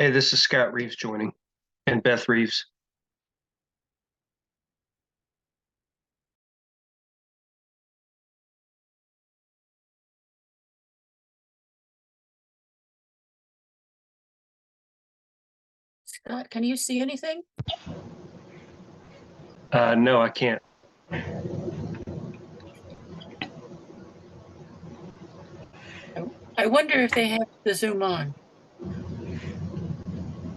Hey, this is Scott Reeves joining, and Beth Reeves. Scott, can you see anything? No, I can't. I wonder if they have the Zoom on.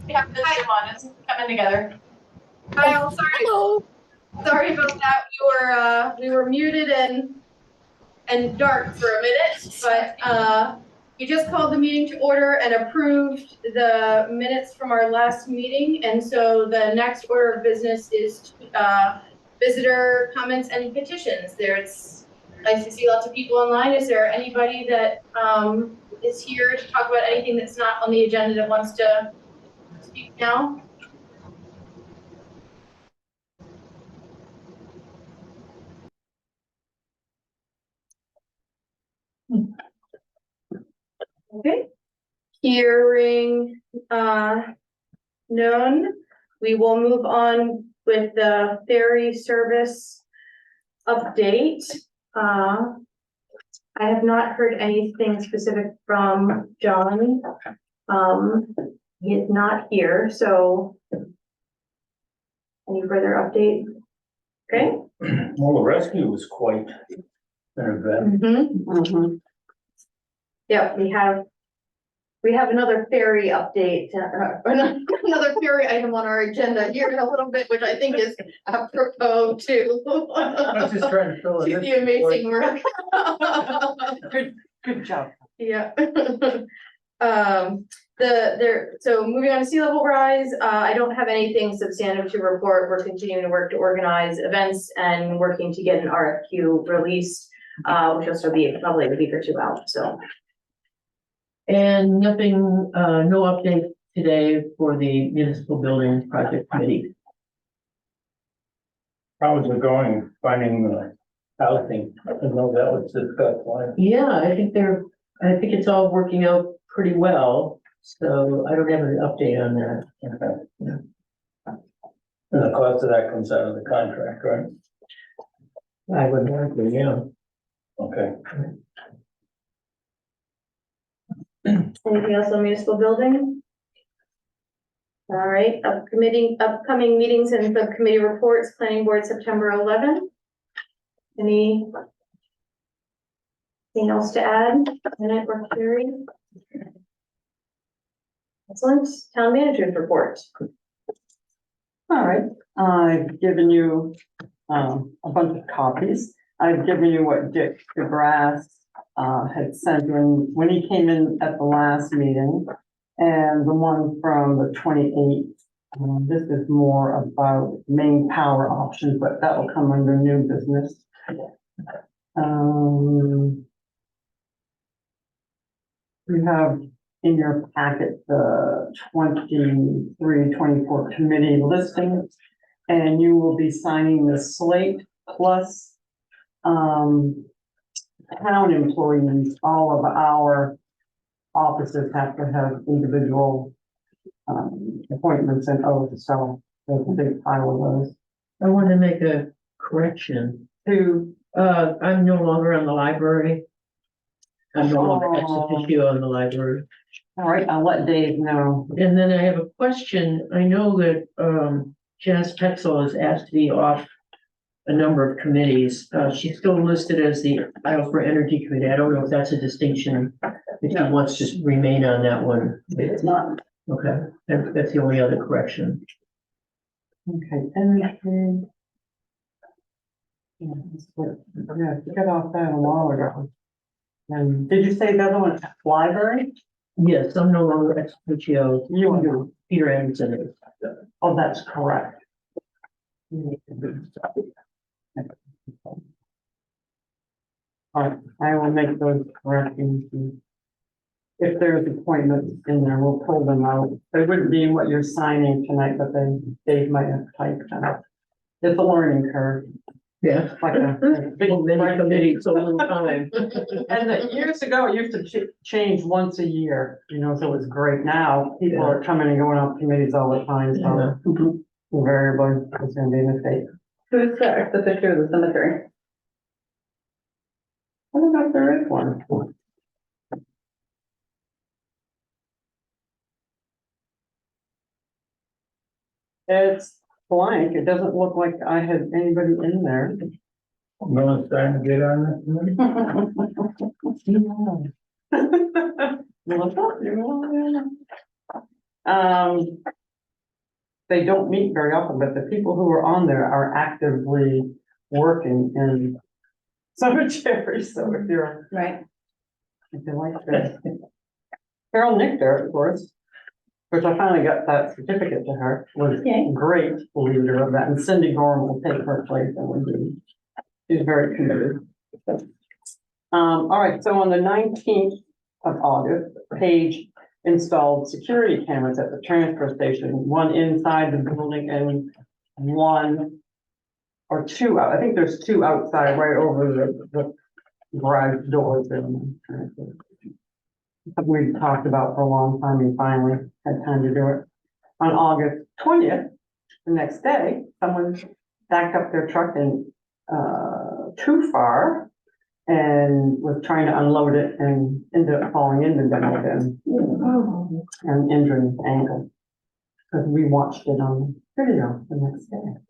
We have the Zoom on. It's coming together. Kyle, sorry. Hello. Sorry about that. We were muted and dark for a minute, but we just called the meeting to order and approved the minutes from our last meeting, and so the next order of business is visitor comments and petitions. It's nice to see lots of people online. Is there anybody that is here to talk about anything that's not on the agenda that wants to speak now? Okay. Hearing none, we will move on with the ferry service update. I have not heard anything specific from John. He is not here, so any further update? Okay. Well, the rescue was quite an event. Yeah, we have another ferry update, another ferry item on our agenda here in a little bit, which I think is apropos to I was just trying to fill it in. the amazing work. Good job. Yeah. So moving on to sea level rise, I don't have anything substantive to report. We're continuing to work to organize events and working to get an RFQ released, which will still be probably a week or two out, so. And nothing, no update today for the municipal building project committee. How's it going, finding the housing? I didn't know that was discussed. Yeah, I think it's all working out pretty well, so I don't have an update on that. Okay. Yeah. And the cost of that comes out of the contract, right? I would likely, yeah. Okay. Anything else on municipal building? All right, upcoming meetings and subcommittee reports, planning board September 11th. Anything else to add? Minute or Carrie? Excellent. Town manager's report. All right, I've given you a bunch of copies. I've given you what Dick DeGrasse had sent when he came in at the last meeting, and the one from the 28th. This is more about main power options, but that will come under new business. You have in your packet the 23-24 committee listings, and you will be signing the slate plus town employees. All of our offices have to have individual appointments and oaths, so there's a big pile of those. I want to make a correction. I'm no longer on the library. I'm no longer ex officio on the library. All right, I'll let Dave know. And then I have a question. I know that Janice Petzel is asked to be off a number of committees. She's still listed as the Iowa for Energy Committee. I don't know if that's a distinction, if she wants to remain on that one. It's not. Okay, that's the only other correction. Okay, and yeah, get off that a while ago. And did you say the other one, library? Yes, I'm no longer ex officio. You are. Peter Anderson is. Oh, that's correct. All right, I will make those corrections. If there's appointments in there, we'll pull them out. They wouldn't be what you're signing tonight, but then Dave might have typed out. It's a learning curve. Yeah. like a big Many committees, a long time. And years ago, it used to change once a year, you know, so it was great. Now, people are coming and going off committees all the time, so invariably, it's gonna be a mistake. Who's the ex officio of the cemetery? I don't know if there is one. It's blank. It doesn't look like I had anybody in there. No one's trying to get on Melissa, they don't meet very often, but the people who are on there are actively working in cemeteries, so if you're, Right. if you like this. Carol Nichter, of course, which I finally got that certificate to her, was Yay. a great leader of that, and Cindy Gorham will take her place and will be, she's very committed. All right, so on the 19th of August, Paige installed security cameras at the transfer station, one inside the building and one or two out. I think there's two outside right over the garage doors. We talked about for a long time and finally had time to do it. On August 20th, the next day, someone backed up their truck in too far and was trying to unload it and ended up falling into demo bin and injuring his ankle. Because we watched it on video the next day.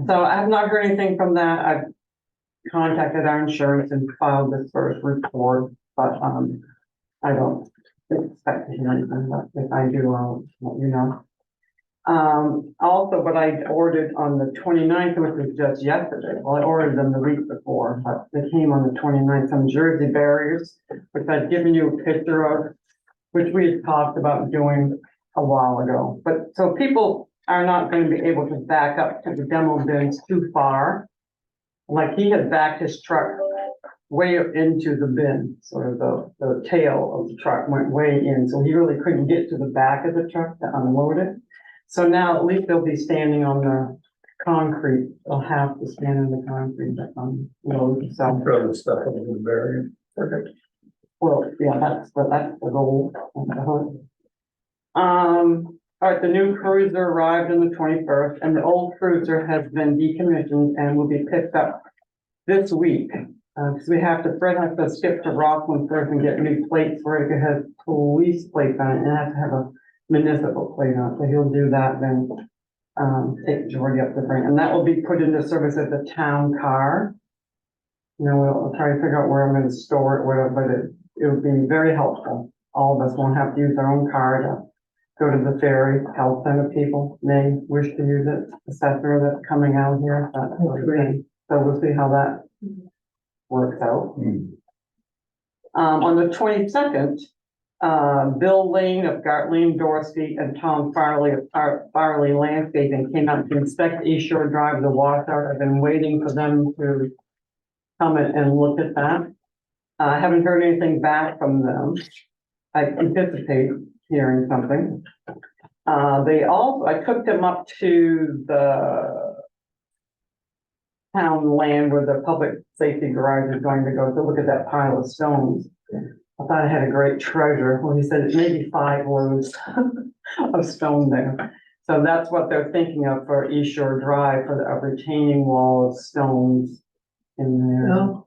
So I have not heard anything from that. I've contacted our insurance and filed this first report, but I don't expect to hear anything, but if I do, I'll let you know. Also, what I ordered on the 29th, which was just yesterday, well, I ordered them the week before, but they came on the 29th, some Jersey barriers, which I'd given you a picture of, which we had talked about doing a while ago. But so people are not going to be able to back up to the demo bins too far. Like he had backed his truck way into the bin, sort of the tail of the truck went way in, so he really couldn't get to the back of the truck to unload it. So now at least they'll be standing on the concrete. They'll have to stand in the concrete to unload. So Throw the stuff over the barrier. perfect. Well, yeah, that's the goal. All right, the new cruiser arrived on the 21st, and the old cruiser has been decommissioned and will be picked up this week. Because Fred has to skip to Rockland first and get new plates for it. It has police plates on it and it has to have a municipal plate on it. So he'll do that, then take Jordy up to bring, and that will be put into service as a town car. You know, we'll try to figure out where I'm going to store it, whatever, but it would be very helpful. All of us won't have to use our own car to go to the ferry. Health center people may wish to use it. Assessor that's coming out here. That sort of thing. So we'll see how that works out. On the 22nd, Bill Lane of Gartley Dorsey and Tom Farley of Farley Landscaping came out to inspect East Shore Drive, the washout. I've been waiting for them to come in and look at that. I haven't heard anything back from them. I anticipate hearing something. I took them up to the town land where the public safety garage is going to go to look at that pile of stones. I thought I had a great treasure. Well, he said it's maybe 5 loads of stone there. So that's what they're thinking of for East Shore Drive, for a retaining wall of stones in there. No,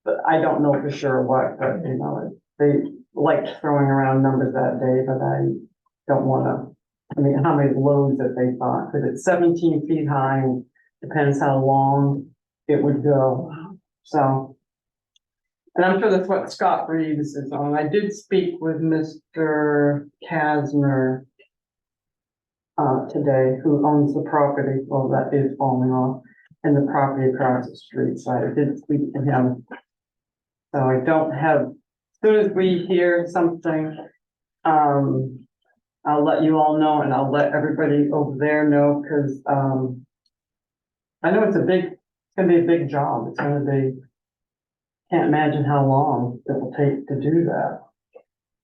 But I don't know for sure what, but you know, they liked throwing around numbers that day, but I don't wanna, I mean, how many loads that they thought, because it's 17 feet high and depends how long it would go. So, and I'm sure that's what Scott Reeves is on. I did speak with Mr. Kasner today, who owns the property, well, that is falling off, and the property across the street, so I did speak to him. So I don't have, as soon as we hear something, I'll let you all know, and I'll let everybody over there know, because I know it's gonna be a big job. It's gonna be, can't imagine how long it will take to do that.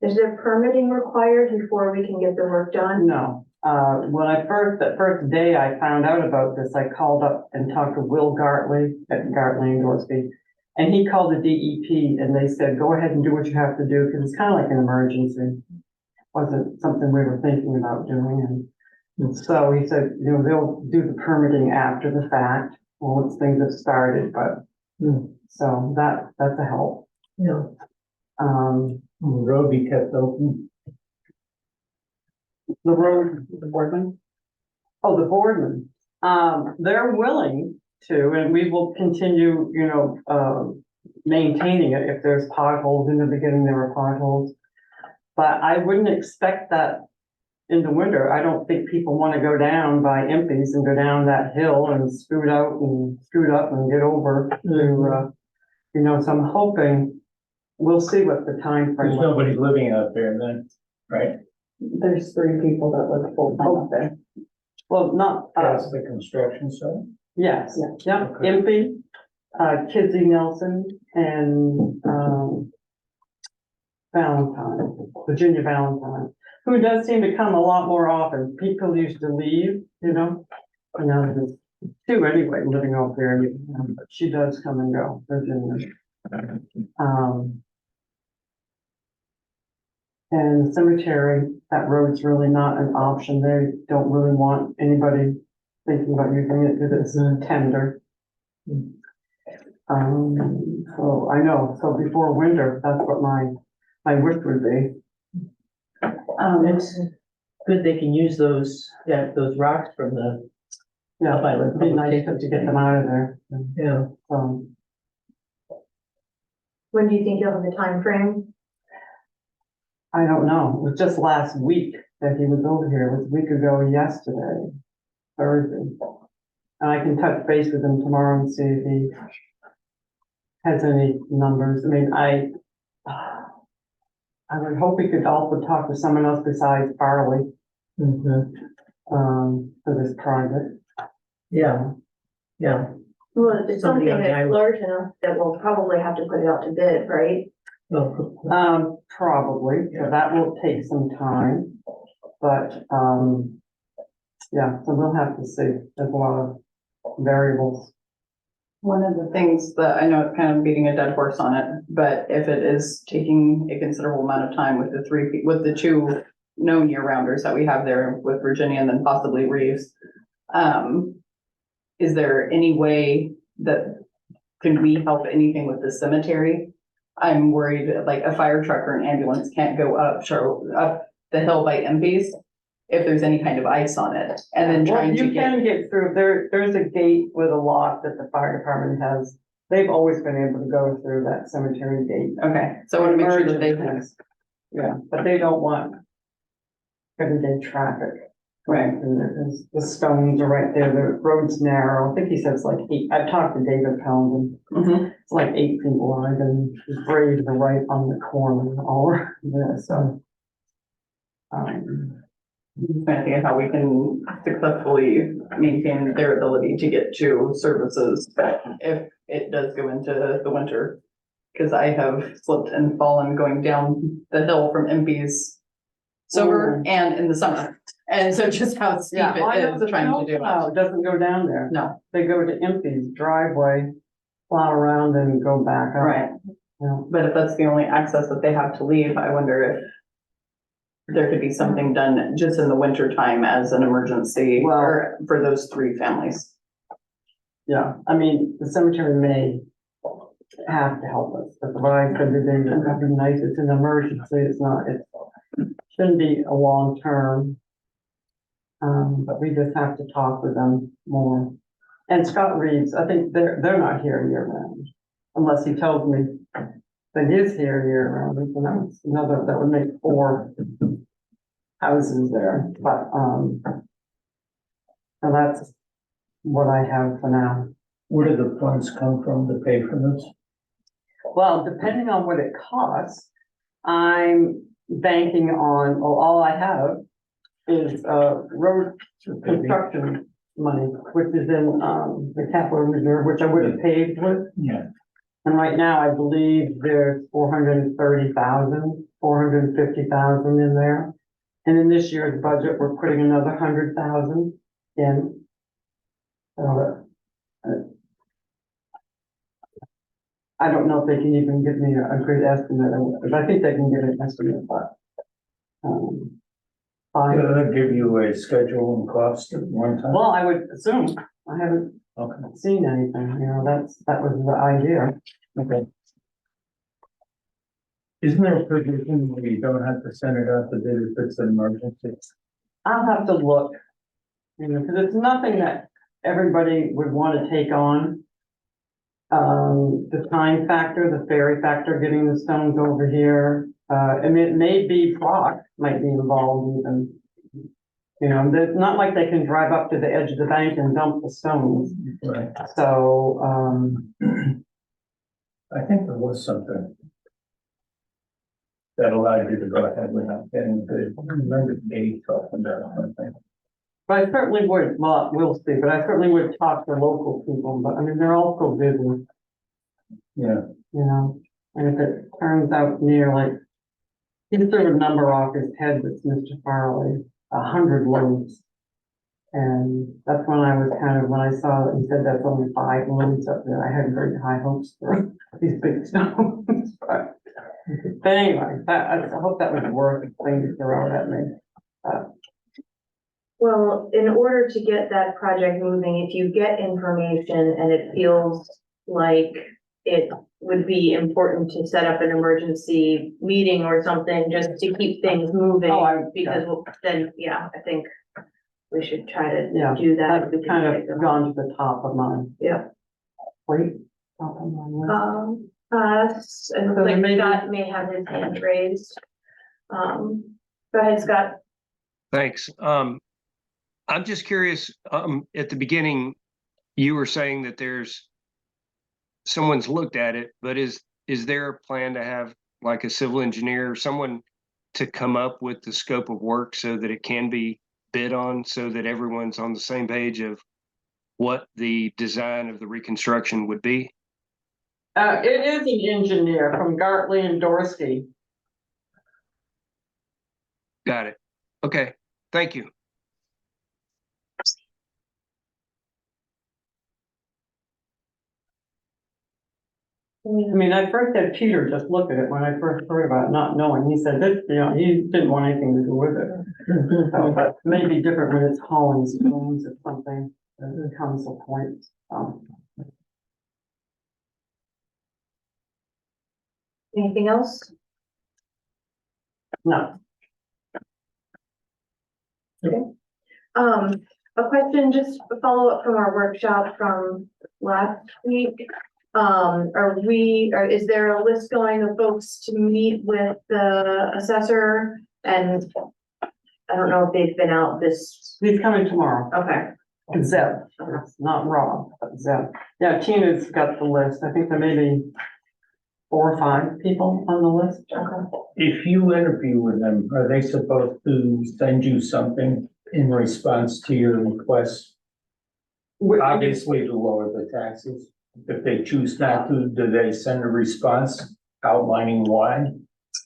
Is there permitting required before we can get the work done? No, that first day I found out about this, I called up and talked to Will Gartley at Gartley and Dorsey. And he called the DEP and they said, go ahead and do what you have to do, because it's kind of like an emergency. Wasn't something we were thinking about doing. And so he said, you know, they'll do the permitting after the fact, once things have started, but, so that's a help. Yeah. Um, The road be kept open. the road, The boardman? oh, the boardman, they're willing to, and we will continue, you know, maintaining it. If there's potholes, in the beginning there were potholes. But I wouldn't expect that in the winter. I don't think people want to go down by Impey's and go down that hill and scoot out and scoot up and get over to, you know, so I'm hoping, we'll see what the time frame. There's nobody living out there then, right? There's 3 people that live full time up there. Well, not us. That's the construction site. Yes, yeah, Okay. Impey, Kizzy Nelson, and, Valentine, Virginia Valentine, who does seem to come a lot more often. People used to leave, you know, and now there's 2 anyway, living out there, but she does come and go, Virginia. And the cemetery, that road's really not an option. They don't really want anybody thinking about using it because it's a tender. So I know, so before winter, that's what my wish would be. It's good they can use those rocks from the, Yeah, Island it'd be nice to get them out of there. yeah. When do you think you'll have the time frame? I don't know. It was just last week that he was over here. It was a week ago yesterday, Thursday. And I can touch base with him tomorrow and see if he has any numbers. I mean, I would hope we could also talk to someone else besides Farley, for this project. Yeah, yeah. Well, if it's Somebody something on the that's island. large enough that we'll probably have to put it out to bid, right? Well, Probably, so that will take some time, but, yeah, so we'll have to see. There's a lot of variables. One of the things that I know it's kind of beating a dead horse on it, but if it is taking a considerable amount of time with with the 2 known year-rounders that we have there with Virginia and then possibly Reeves, is there any way that, can we help anything with the cemetery? I'm worried like a fire truck or an ambulance can't go up the hill by Impey's if there's any kind of ice on it, and then Well, trying to you get. can get through, there's a gate with a lock that the fire department has. They've always been able to go through that cemetery gate. Okay, so I want to make sure that they have. Emergencies. Yeah, but they don't want everyday traffic. Right. And the stones are right there, the road's narrow. I think he says like 8, I've talked to David Pound, and it's like 8 feet wide, and the graves are right on the corner, all around there, so. Trying to think of how we can successfully maintain their ability to get to services if it does go into the winter. Cause I have slipped and fallen going down the hill from Impey's sober and in the summer. And so just how steep Yeah, I know it the is trying to do snowplow it. doesn't go down there. No, They go to Impey's driveway, plow around and go back up. right. Yeah. But if that's the only access that they have to leave, I wonder if there could be something done just in the winter time as an emergency Well- or for those 3 families. Yeah, I mean, the cemetery may have to help us, but what I said today, that'd be nice, it's an emergency, it's not, it shouldn't be a long term. But we just have to talk with them more. And Scott Reeves, I think they're not here year round, unless he tells me that he is here year round, and that's another, that would make 4 houses there, but, so that's what I have for now. Where do the funds come from to pay for this? Well, depending on what it costs, I'm banking on, well, all I have is, road construction money, which is in, the capital reserve, which I would have paid with. Yeah, And right now, I believe there's 450,000 in there. And in this year's budget, we're putting another 100,000 in. So, I don't know if they can even give me a good estimate, but I think they can give an estimate, but. Fine. Did they give you a schedule and cost at one time? Well, I would assume, I haven't Okay, seen anything, that was the idea. okay. Isn't there a provision where you don't have to send it out to bid if it's an emergency? I'll have to look. Because it's nothing that everybody would want to take on. The time factor, the ferry factor, getting the stones over here, I mean, it may be Proc might be involved even. It's not like they can drive up to the edge of the bank and dump the stones, Right. so, I think there was something that allowed you to go ahead without getting the, I remember Dave talking about something. but I certainly would, well, we'll see, but I certainly would talk to local people, but I mean, they're all so busy. Yeah, And if it turns out near like, he threw a number off his head, that's Mr. Farley, 100 loads. And that's when I was when I saw that he said that's only 5 loads up there, I had very high hopes for these big stones. But anyway, I hope that was worth the thing to throw at me. Well, in order to get that project moving, if you get information and it feels like it would be important to set up an emergency meeting or something, just to keep things moving. Because then, yeah, I think we should try to Yeah, do that. That's kind of gone to the top of mine. Yeah. Wait, top of my list. And So there like may be- Scott may have his hand raised. Go ahead, Scott. Thanks. I'm just curious, at the beginning, you were saying that someone's looked at it, but is there a plan to have like a civil engineer or someone to come up with the scope of work so that it can be bid on, so that everyone's on the same page of what the design of the reconstruction would be? It is an engineer from Gartley and Dorsey. Got it. Okay, thank you. I mean, I first had Peter just look at it when I first heard about it, not knowing. He said that, he didn't want anything to do with it. So, but maybe different when it's hauling stones or something, it comes a point. Anything else? No, A question, just a follow-up from our workshop from last week. Is there a list going of folks to meet with the assessor? And I don't know if they've been out this, he's coming tomorrow. okay. Zeb, not Rob, but Zeb. Yeah, Tina's got the list. I think there may be 4 or 5 people on the list. Okay. if you interview with them, are they supposed to send you something in response to your request? Obviously to lower the taxes. If they choose not to, do they send a response outlining why?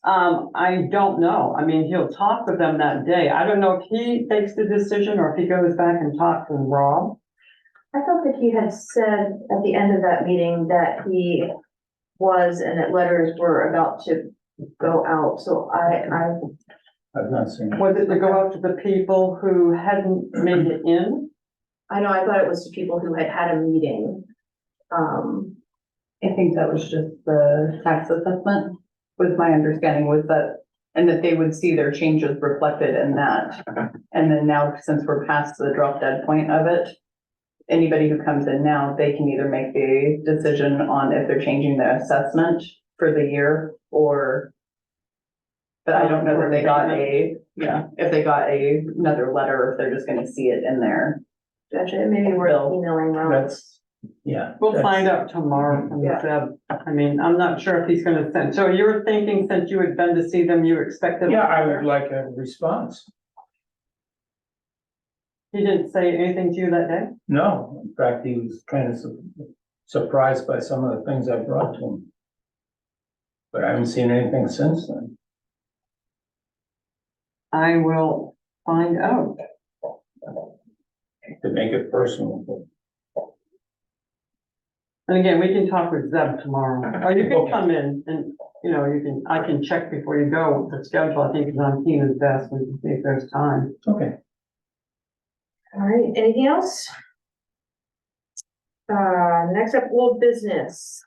I don't know. I mean, he'll talk with them that day. I don't know if he takes the decision or if he goes back and talks with Rob. I thought that he had said at the end of that meeting that he was, and that letters were about to go out, so I've not seen it. Was it to go out to the people who hadn't made it in? I know, I thought it was to people who had had a meeting. I think that was just the tax assessment, was my understanding was that, and that they would see their changes reflected in that. And then now, since we're past the drop dead point of it, anybody who comes in now, they can either make the decision on if they're changing the assessment for the year or. But I don't know that they got if they got another letter, or if they're just gonna see it in there. Gotcha, maybe we're Bill, emailing Rob. That's, yeah. We'll that's- find out tomorrow from Yeah. Zeb. I mean, I'm not sure if he's gonna send, so you're thinking since you had been to see them, you expected. Yeah, I would like a response. He didn't say anything to you that day? No, in fact, he was kind of surprised by some of the things I brought to him. But I haven't seen anything since then. I will find out. To make it personal. And again, we can talk with Zeb tomorrow, or you can come in and, you know, I can check before you go, the schedule, I think is on Tina's desk, we can see if there's time. Okay. All right, anything else? Next up, old business.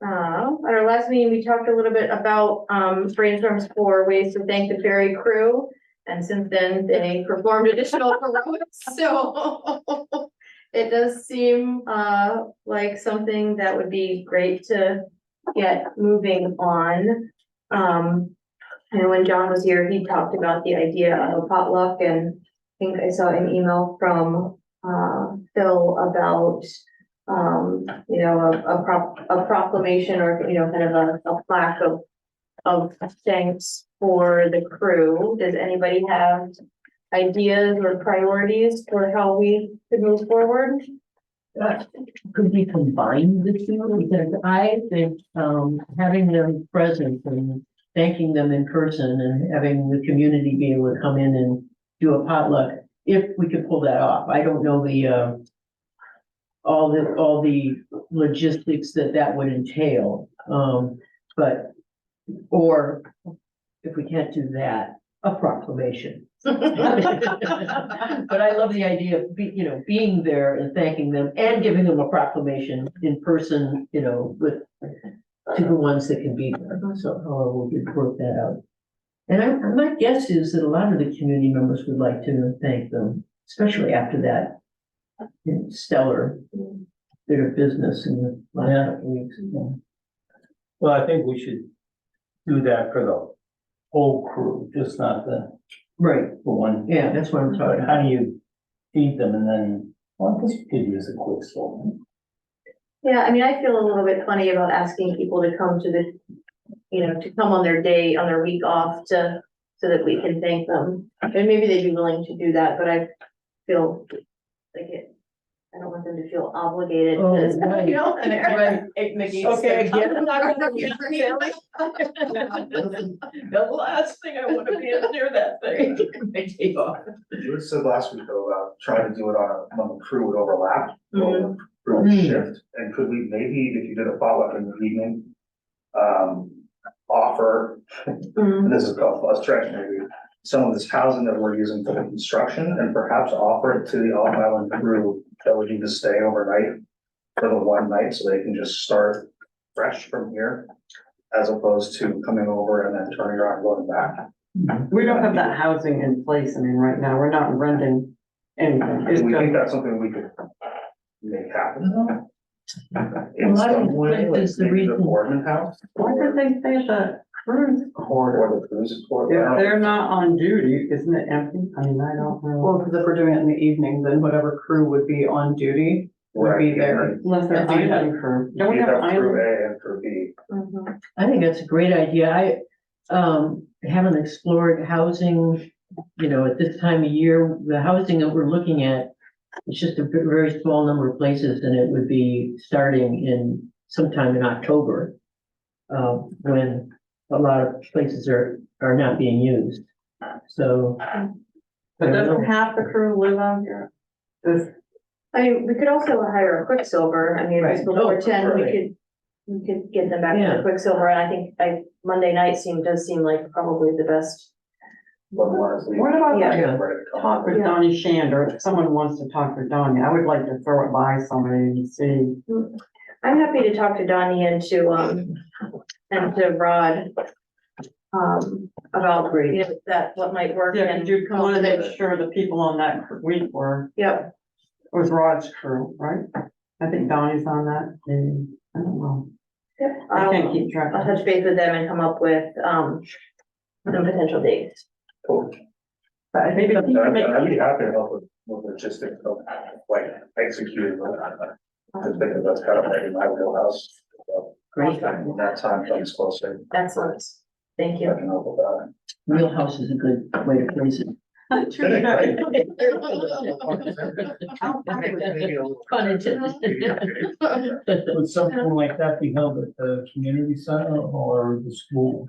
At our last meeting, we talked a little bit about, brainstorms for ways to thank the ferry crew. And since then, they performed additional heroics, so it does seem, like something that would be great to get moving on. And when John was here, he talked about the idea of a potluck, and I think I saw an email from, Phil about, you know, a proclamation or, you know, kind of a plaque of thanks for the crew. Does anybody have ideas or priorities for how we could move forward? Could we combine the two? Because I think, having them present and thanking them in person and having the community be able to come in and do a potluck, if we could pull that off. I don't know all the logistics that would entail, but, or if we can't do that, a proclamation. But I love the idea of being there and thanking them and giving them a proclamation in person, you know, with to the ones that can be there. So however we could work that out. And my guess is that a lot of the community members would like to thank them, especially after that stellar bit of business in the last couple of weeks. Well, I think we should do that for the whole crew, just not the Right, one. yeah, that's what I'm talking about. How do you feed them and then, well, this could use a quick story. Yeah, I mean, I feel a little bit funny about asking people to come to the, you know, to come on their day, on their week off so that we can thank them. And maybe they'd be willing to do that, but I feel like I don't want them to feel obligated Oh, to, right, you know, and right. Okay, again. The last thing I wanna be is near that thing. They take off. You had said last week though about trying to do it when the crew would overlap, or the crew would Mhm. shift, and could we maybe, if you did a potluck in the evening, offer, and this is a stretch maybe, some of this housing that we're using for the construction, and perhaps offer it to the off island crew that would need to stay overnight for the one night, so they can just start fresh from here, as opposed to coming over and then turning around and going back. We don't have that housing in place, I mean, right now, we're not renting anything. It's Do we think just, that's something we could make happen? In Well, I don't some way, think like there's the maybe the reason- Boardman House? why did they say the cruise corridor? Or the cruise port? If they're not on duty, isn't it empty? I mean, I don't know. Well, because if we're doing it in the evening, then whatever crew would be on duty would be there. Unless they're And do you have- island crew. Don't we You have have crew island? A and crew B. Mhm. I think that's a great idea. I haven't explored housing, you know, at this time of year. The housing that we're looking at, it's just a very small number of places, and it would be starting in sometime in October, when a lot of places are not being used. So. But I don't doesn't know. half the crew live out here? Does, I mean, we could also hire a Quicksilver. I mean, if it's Right. before Oh, 10, right. we could get them back to Yeah. the Quicksilver. And I think Monday night does seem like probably the best. But honestly, what about Yeah. that? ready to come Talk with Yeah. Donnie Shander, if someone wants to talk to Donnie, I would like to throw it by somebody and see. I'm happy to talk to Donnie and to Rod. About, you know, what might work Yeah, and could you come up want to with make it. sure the people on that week were, Yep, it was Rod's crew, right? I think Donnie's on that, maybe, I don't know. yep. I can't I'll keep track. of touch it. base with them and come up with, some potential dates. Cool. But I think if you can make, I'd be happy to help with logistics of like executing that. Just because that's kind of like in my wheelhouse. So, Great. when that time comes closer, Excellent. Thank I you. can help with that. Wheelhouse is a good way to place it. Pun intended. Would something like that be held at the community center or the school?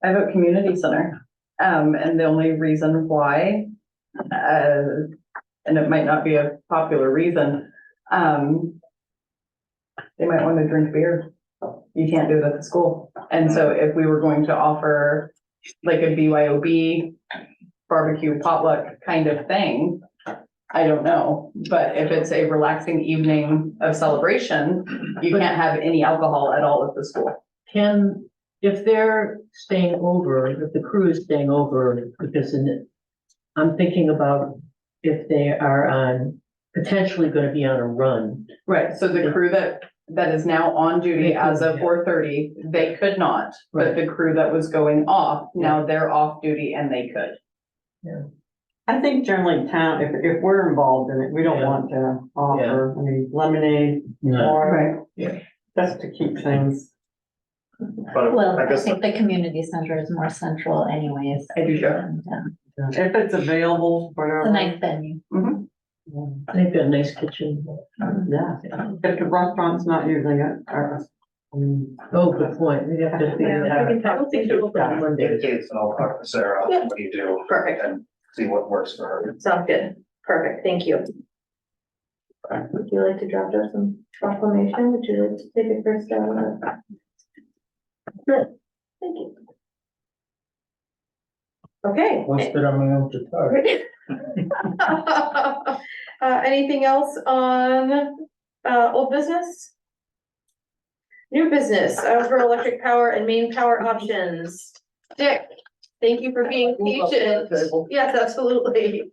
I vote community center. And the only reason why, and it might not be a popular reason, they might want to drink beer. You can't do it at the school. And so if we were going to offer like a BYOB barbecue potluck kind of thing, I don't know, but if it's a relaxing evening of celebration, you can't have any alcohol at all at the school. If they're staying over, if the crew is staying over, because I'm thinking about if they are potentially gonna be on a run. Right, so the crew that is now on duty as of 4:30, they could not, but the crew that was going off, now they're off duty and they could. I think generally town, if we're involved in it, we don't Yeah. want to offer, I mean, lemonade, or Right. just to keep things. But Well, I I guess, think the community center is more central anyways. I do, sure. And, If it's available, it's a whatever. nice venue. They've got a nice kitchen. Yeah, if the restaurant's not using it, or, Oh, good point. We have to figure that out. I don't think it will be on Monday. indicates, and I'll talk to Sarah, Yeah. what do you do? Perfect. And see what works for her. Sounds good. Perfect. Thank you. Would you like to draft up some proclamation? Would you like to take it first? Good. Thank you. Okay. Listed on my own guitar. Anything else on, old business? New business, for electric power and main power options. Dick, thank you for being patient. Yes, absolutely.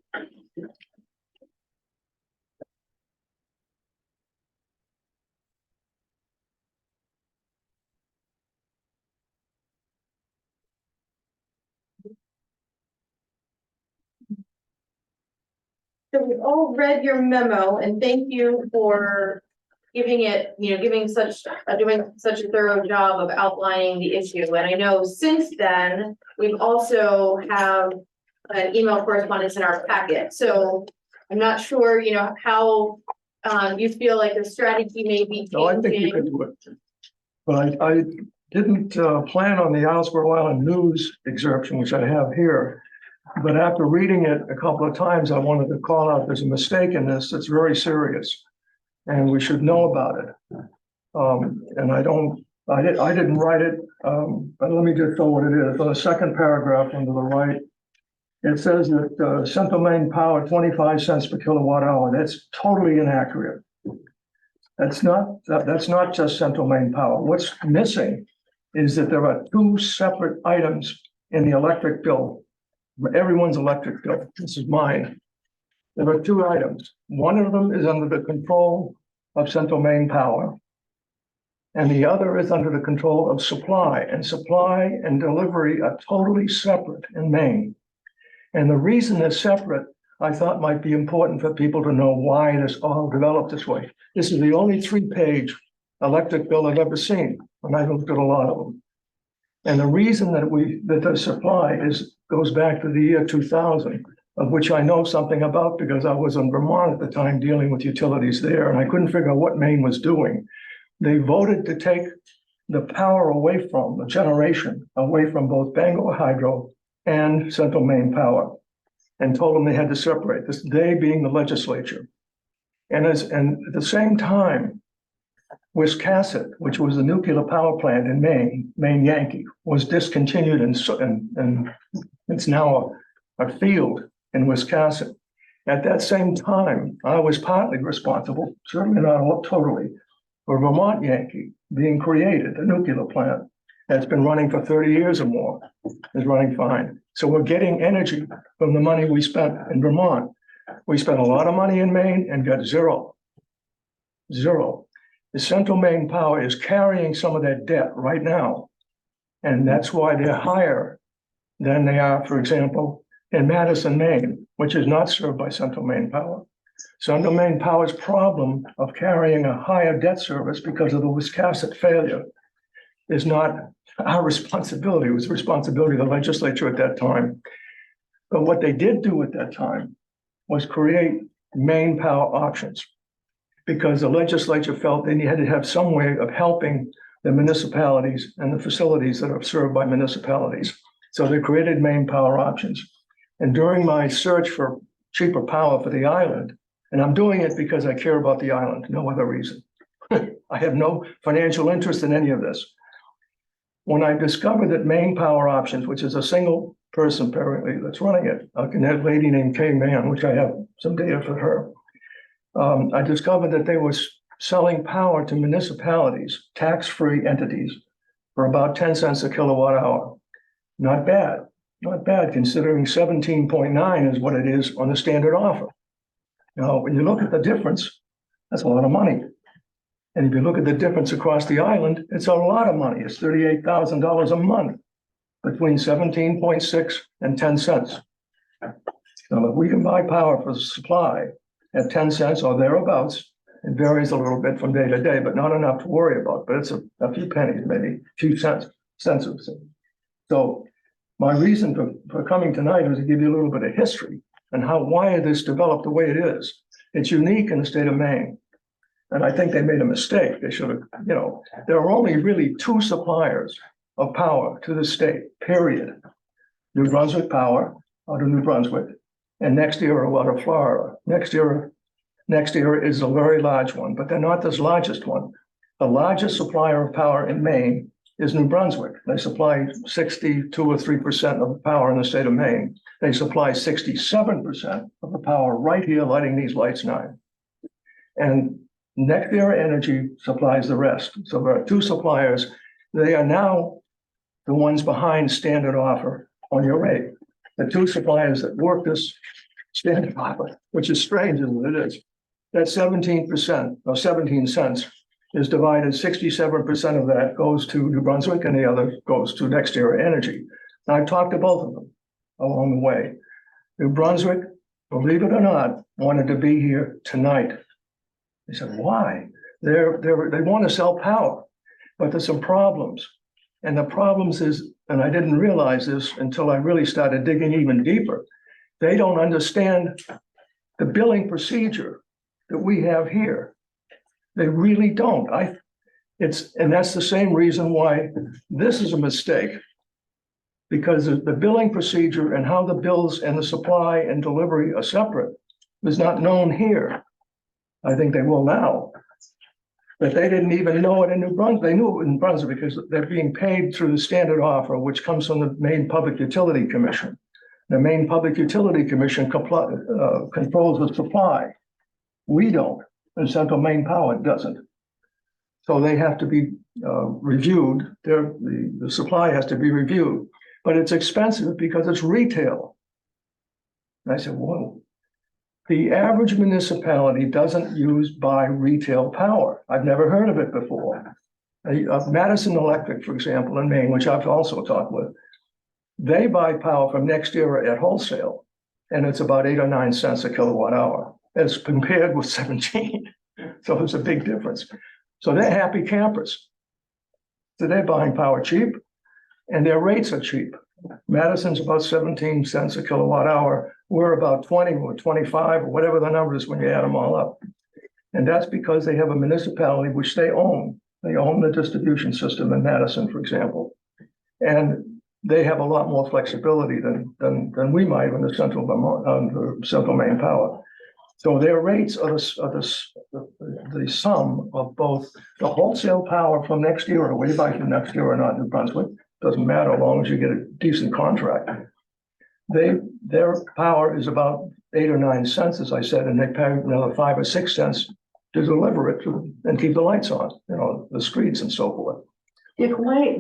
So we've all read your memo and thank you for giving it, doing such a thorough job of outlining the issue. And I know since then, we've also have an email correspondence in our packet. So I'm not sure, how you feel like the strategy may be No, I think you can changing. do it. But I didn't plan on the Islesboro Island News excerption, which I have here. But after reading it a couple of times, I wanted to call out, there's a mistake in this that's very serious. And we should know about it. And I didn't write it, but let me just show what it is. On the second paragraph under the right, it says that Central Maine Power, 25 cents per kilowatt hour. That's totally inaccurate. That's not just Central Maine Power. What's missing is that there are two separate items in the electric bill. Everyone's electric bill. This is mine. There are two items. One of them is under the control of Central Maine Power. And the other is under the control of supply, and supply and delivery are totally separate in Maine. And the reason they're separate, I thought might be important for people to know why this all developed this way. This is the only 3-page electric bill I've ever seen, and I've looked at a lot of them. And the reason that the supply goes back to the year 2000, of which I know something about because I was in Vermont at the time dealing with utilities there, and I couldn't figure out what Maine was doing. They voted to take the power away from, the generation, away from both Bangor Hydro and Central Maine Power, and told them they had to separate, this they being the legislature. And at the same time, Wiscasset, which was the nuclear power plant in Maine Yankee, was discontinued and it's now a field in Wiscasset. At that same time, I was partly responsible, certainly not totally, for Vermont Yankee being created, a nuclear plant that's been running for 30 years or more, is running fine. So we're getting energy from the money we spent in Vermont. We spent a lot of money in Maine and got zero. The Central Maine Power is carrying some of that debt right now. And that's why they're higher than they are, for example, in Madison, Maine, which is not served by Central Maine Power. Central Maine Power's problem of carrying a higher debt service because of the Wiscasset failure is not our responsibility. It was the responsibility of the legislature at that time. But what they did do at that time was create Maine Power options, because the legislature felt they had to have some way of helping the municipalities and the facilities that are served by municipalities. So they created Maine Power Options. And during my search for cheaper power for the island, and I'm doing it because I care about the island, no other reason. I have no financial interest in any of this. When I discovered that Maine Power Options, which is a single person apparently that's running it, a lady named Kay Mann, which I have some data for her, I discovered that they were selling power to municipalities, tax-free entities, for about 10 cents a kilowatt hour. Not bad, not bad, considering 17.9 is what it is on the standard offer. Now, when you look at the difference, that's a lot of money. And if you look at the difference across the island, it's a lot of money. It's $38,000 a month between 17.6 and 10 cents. So if we can buy power for the supply at 10 cents or thereabouts, it varies a little bit from day to day, but not enough to worry about. But it's a few pennies, maybe a few cents. So my reason for coming tonight was to give you a little bit of history and why this developed the way it is. It's unique in the state of Maine. And I think they made a mistake. They should have, there are only really two suppliers of power to the state, period. New Brunswick Power out of New Brunswick and NextEra out of Florida. NextEra is a very large one, but they're not the largest one. The largest supplier of power in Maine is New Brunswick. They supply 62 or 3% of the power in the state of Maine. They supply 67% of the power right here, lighting these lights now. And NextEra Energy supplies the rest. So there are two suppliers. They are now the ones behind standard offer on your rate. The two suppliers that work this standard offer, which is strange, isn't it? It is. That 17% or 17 cents is divided, 67% of that goes to New Brunswick and the other goes to NextEra Energy. Now, I've talked to both of them along the way. New Brunswick, believe it or not, wanted to be here tonight. They said, why? They want to sell power, but there's some problems. And the problems is, and I didn't realize this until I really started digging even deeper, they don't understand the billing procedure that we have here. They really don't. And that's the same reason why this is a mistake. Because the billing procedure and how the bills and the supply and delivery are separate is not known here. I think they will now. But they didn't even know it in New Brunswick. They knew it in Brunswick because they're being paid through the standard offer, which comes from the Maine Public Utility Commission. The Maine Public Utility Commission controls the supply. We don't, and Central Maine Power doesn't. So they have to be reviewed. The supply has to be reviewed, but it's expensive because it's retail. And I said, whoa. The average municipality doesn't buy retail power. I've never heard of it before. Madison Electric, for example, in Maine, which I've also talked with, they buy power from NextEra at wholesale, and it's about 8 or 9 cents a kilowatt hour, as compared with 17. So there's a big difference. So they're happy campers. So they're buying power cheap, and their rates are cheap. Madison's about 17 cents a kilowatt hour. We're about 20 or 25 or whatever the number is when you add them all up. And that's because they have a municipality which they own. They own the distribution system in Madison, for example. And they have a lot more flexibility than we might on the Central Maine Power. So their rates are the sum of both the wholesale power from NextEra, way back from NextEra, not New Brunswick. Doesn't matter as long as you get a decent contract. Their power is about 8 or 9 cents, as I said, and they pay another 5 or 6 cents to deliver it and keep the lights on, the streets and so forth. Dick, why,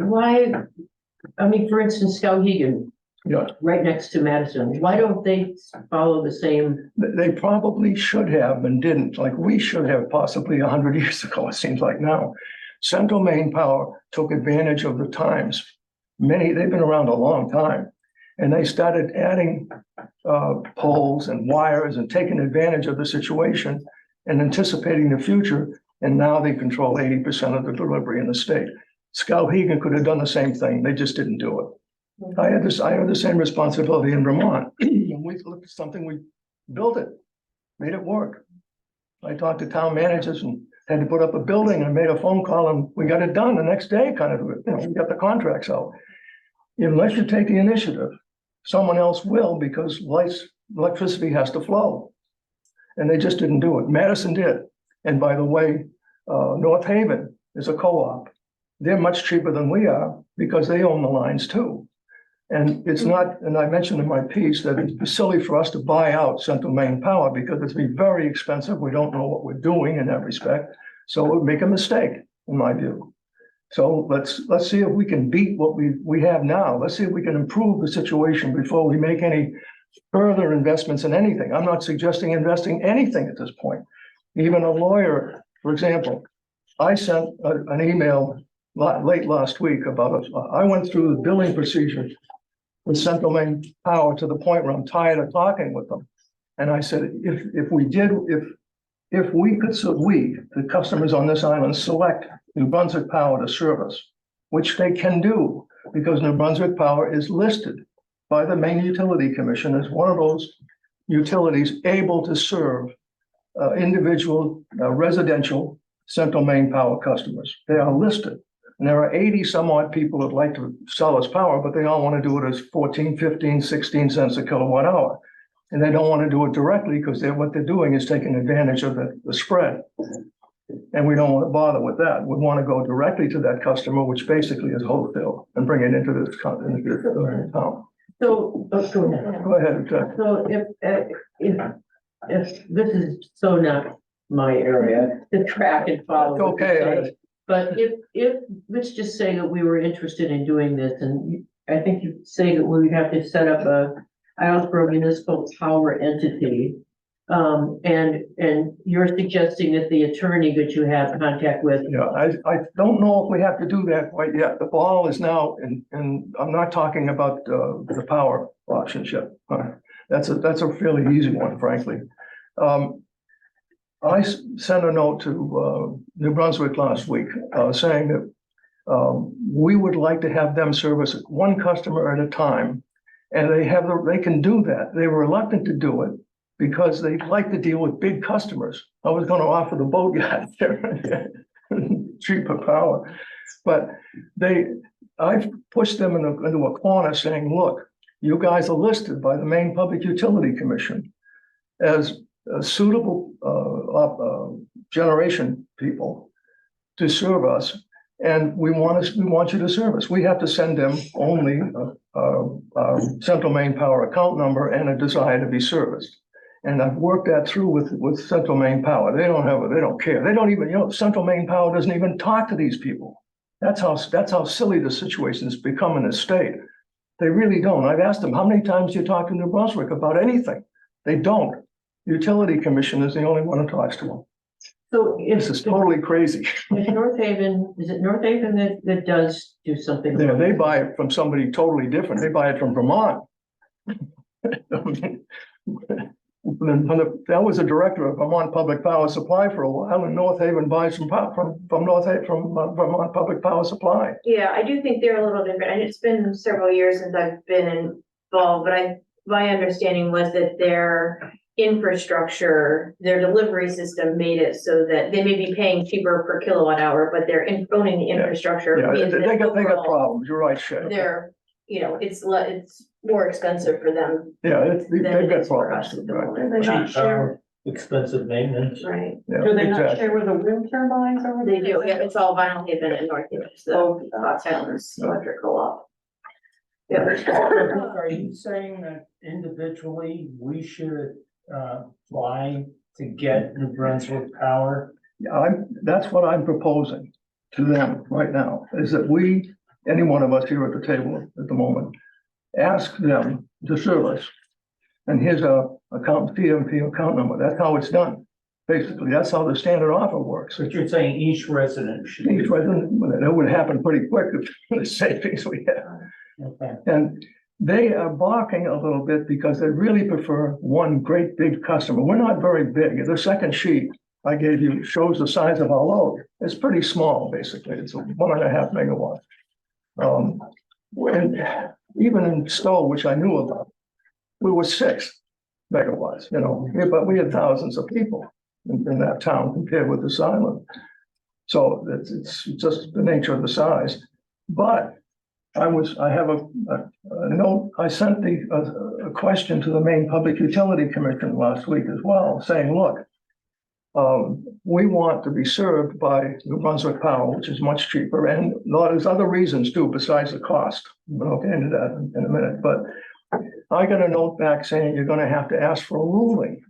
I mean, for instance, Skowhegan, Yeah, right next to Madison, why don't they follow the same? they probably should have and didn't, like we should have possibly 100 years ago, it seems like now. Central Maine Power took advantage of the times. They've been around a long time. And they started adding poles and wires and taking advantage of the situation and anticipating the future. And now they control 80% of the delivery in the state. Skowhegan could have done the same thing. They just didn't do it. I had the same responsibility in Vermont. We looked at something, we built it, made it work. I talked to town managers and had to put up a building and made a phone call and we got it done the next day, kind of, we got the contracts out. Unless you take the initiative, someone else will, because electricity has to flow. And they just didn't do it. Madison did. And by the way, North Haven is a co-op. They're much cheaper than we are because they own the lines too. And it's not, and I mentioned in my piece that it's silly for us to buy out Central Maine Power because it's be very expensive. We don't know what we're doing in that respect. So it would make a mistake, in my view. So let's see if we can beat what we have now. Let's see if we can improve the situation before we make any further investments in anything. I'm not suggesting investing anything at this point. Even a lawyer, for example, I sent an email late last week about I went through the billing procedure with Central Maine Power to the point where I'm tired of talking with them. And I said, if we, the customers on this island, select New Brunswick Power to serve us, which they can do because New Brunswick Power is listed by the Maine Utility Commission as one of those utilities able to serve individual residential Central Maine Power customers. They are listed. And there are 80 some odd people that like to sell us power, but they all want to do it as 14, 15, 16 cents a kilowatt hour. And they don't want to do it directly because what they're doing is taking advantage of the spread. And we don't want to bother with that. We want to go directly to that customer, which basically is wholesale, and bring it into this town. So, go ahead. Go ahead, Jack. So if this is so not my area to track and follow. what you're Okay, saying, but if, let's just say that we were interested in doing this, and I think you say that we would have to set up a Islesboro Municipal Power entity. And you're suggesting that the attorney that you have contact with. Yeah, I don't know if we have to do that quite yet. The ball is now, and I'm not talking about the power option yet. That's a fairly easy one, frankly. I sent a note to New Brunswick last week saying that we would like to have them service one customer at a time, and they can do that. They were reluctant to do it because they like to deal with big customers. I was going to offer the boatyard there, cheaper power, but I've pushed them into a corner saying, look, you guys are listed by the Maine Public Utility Commission as suitable generation people to serve us, and we want you to serve us. We have to send them only a Central Maine Power account number and a desire to be serviced. And I've worked that through with Central Maine Power. They don't care. They don't even, Central Maine Power doesn't even talk to these people. That's how silly the situation has become in this state. They really don't. I've asked them, how many times do you talk to New Brunswick about anything? They don't. Utility Commission is the only one who talks to them. So This is totally crazy. is North Haven that does do something? They buy it from somebody totally different. They buy it from Vermont. That was a director of Vermont Public Power Supply for a while, and North Haven buys from Vermont Public Power Supply. Yeah, I do think they're a little different, and it's been several years since I've been involved, but my understanding was that their infrastructure, their delivery system made it so that they may be paying cheaper per kilowatt hour, but they're owning the infrastructure. Yeah, means that they got overall problems. You're right, Shay. They're, it's more expensive for them. Yeah, they've than it got is for problems. us at the Right. moment. They not share, Expensive maintenance. Right, Yeah, do they not exactly. share with the wind turbines over they there? do, yeah, it's all Vinyl Haven and North Haven, so Towns Electric Co-op. Yeah. Are you saying that individually we should apply to get New Brunswick Power? Yeah, that's what I'm proposing to them right now, is that any one of us here at the table at the moment, ask them to serve us. And here's our PMP account number. That's how it's done. Basically, that's how the standard offer works. But you're saying each resident should. Each resident, that would happen pretty quick if the savings we have. Okay. And they are balking a little bit because they really prefer one great big customer. We're not very big. The second sheet I gave you shows the size of our load. It's pretty small, basically. It's 1.5 megawatts. And even in Stowe, which I knew about, we were 6 megawatts, but we had thousands of people. in that town compared with this island. So it's just the nature of the size. But I have a note, I sent a question to the Maine Public Utility Commission last week as well, saying, look, we want to be served by New Brunswick Power, which is much cheaper, and there's other reasons too, besides the cost. But I'll get into that in a minute. But I got a note back saying you're gonna have to ask for a ruling.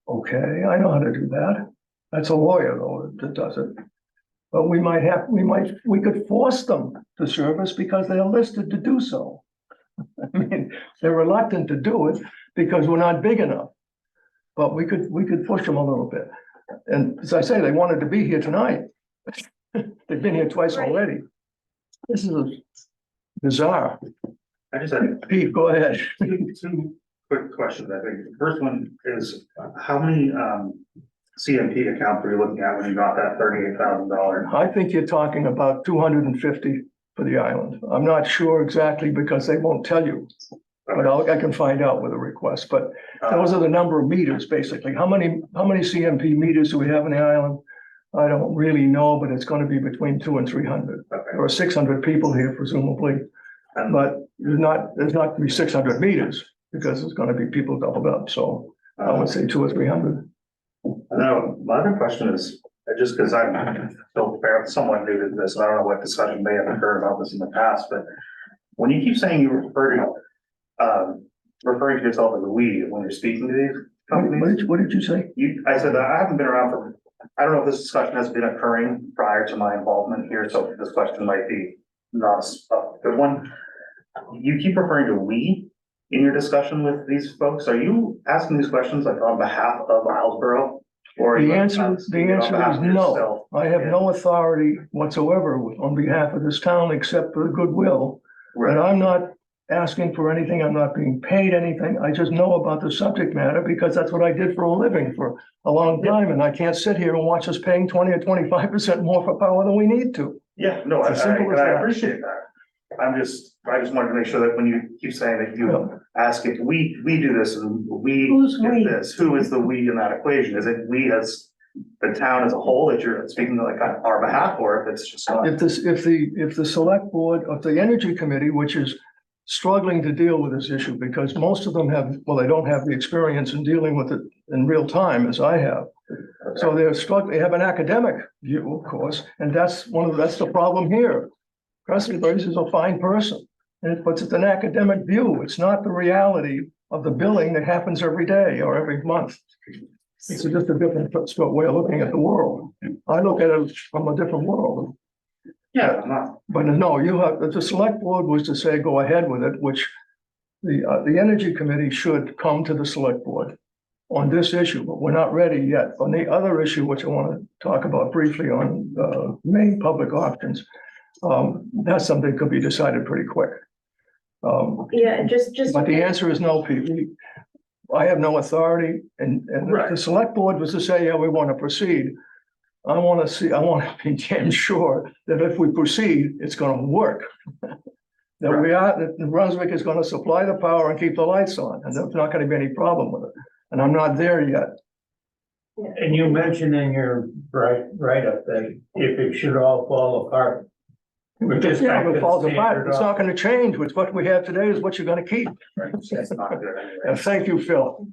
Okay, I know how to do that. That's a lawyer though that does it. But we could force them to serve us because they're listed to do so. I mean, they're reluctant to do it because we're not big enough. But we could push them a little bit. And as I say, they wanted to be here tonight. They've been here twice already. This is bizarre. I just had Pete, go ahead. two quick questions, I think. The first one is, how many, CMP accounts were you looking at when you got that $38,000? I think you're talking about 250 for the island. I'm not sure exactly because they won't tell you. But I can find out with a request, but those are the number of meters, basically. How many CMP meters do we have in the island? I don't really know, but it's gonna be between 200 and 300. Okay. There are 600 people here presumably, but there's not gonna be 600 meters because there's gonna be people doubled up, so I would say 200 or 300. Now, my other question is, just because I'm still somewhat new to this, and I don't know what discussion may have occurred about this in the past, but when you keep saying you referring to yourself as a we when you're speaking to these companies. What did you say? I said that I haven't been around for, I don't know if this discussion has been occurring prior to my involvement here, so this question might be not a good one. You keep referring to we in your discussion with these folks. Are you asking these questions like on behalf of Islesboro? Or The answer is no. I have no authority whatsoever on behalf of this town except for the goodwill. And I'm not asking for anything. I'm not being paid anything. I just know about the subject matter because that's what I did for a living for a long time. And I can't sit here and watch us paying 20 or 25% more for power than we need to. Yeah, no, I appreciate that. I just wanted to make sure that when you keep saying that you ask if we do this and we get this, who is the we in that equation? Is it we as the town as a whole that you're speaking like on our behalf, or if it's just if the select board of the energy committee, which is struggling to deal with this issue because most of them they don't have the experience in dealing with it in real time as I have. So they're struggling. They have an academic view, of course, and that's the problem here. Presley Burns is a fine person, but it's an academic view. It's not the reality of the billing that happens every day or every month. It's just a different way of looking at the world. I look at it from a different world. Yeah, but no, the select board was to say, go ahead with it, which the energy committee should come to the select board on this issue, but we're not ready yet. On the other issue, which I want to talk about briefly on Maine public options, that's something that could be decided pretty quick. Yeah, just. But the answer is no, Pete. I have no authority, and the select board was to say, yeah, we want to proceed. I want to be damn sure that if we proceed, it's going to work. That New Brunswick is going to supply the power and keep the lights on, and there's not going to be any problem with it. And I'm not there yet. And you mentioned in your write-up that if it should all fall apart. If it falls apart, it's not going to change. With what we have today is what you're going to keep. That's not good anyway. Thank you, Phil.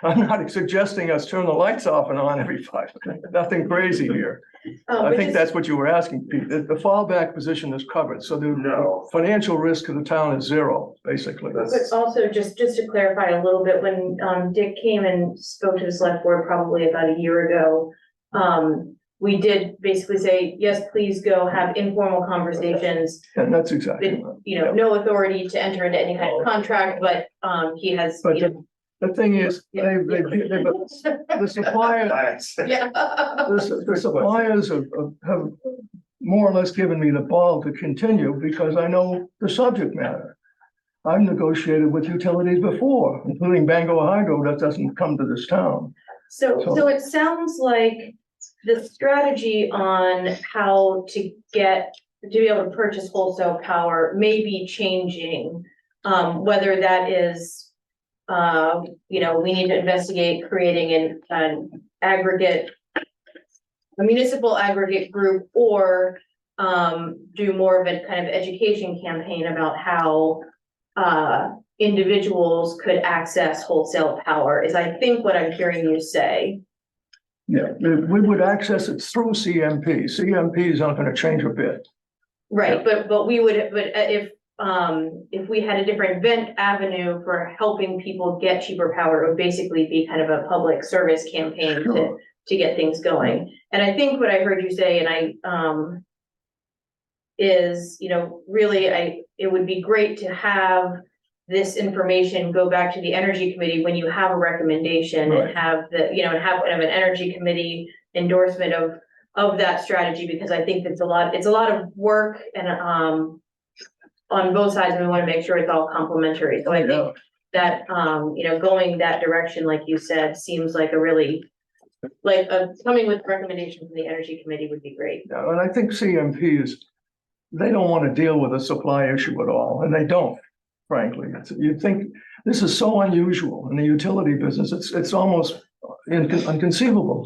I'm not suggesting us turn the lights off and on every 5 minutes. Nothing crazy here. I think that's what you were asking, Pete. The fallback position is covered, so the financial risk of the town is zero, basically. But also, just to clarify a little bit, when Dick came and spoke to the select board probably about a year ago, we did basically say, yes, please go have informal conversations. And that's exactly right. No authority to enter into any kind of contract, but he has. But the thing is, the suppliers, the suppliers have more or less given me the ball to continue because I know the subject matter. I've negotiated with utilities before, including Bangor Hydro, that doesn't come to this town. So it sounds like the strategy on how to be able to purchase wholesale power may be changing. Whether that is, we need to investigate creating an aggregate, a municipal aggregate group, or do more of a kind of education campaign about how individuals could access wholesale power is, I think, what I'm hearing you say. Yeah, we would access it through CMP. CMP is not gonna change a bit. Right, but we would, but if we had a different vent avenue for helping people get cheaper power, it would basically be kind of a public service campaign Sure. to get things going. And I think what I heard you say, and I is, you know, really, it would be great to have this information go back to the energy committee when you have a recommendation Right. and have the, you know, and have kind of an energy committee endorsement of that strategy, because I think it's a lot of work and on both sides, and we want to make sure it's all complementary. So I think that you know, going that direction, like you said, seems like a really coming with recommendations from the energy committee would be great. Yeah, and I think CMP they don't want to deal with a supply issue at all, and they don't, frankly. You think this is so unusual in the utility business, it's almost inconceivable.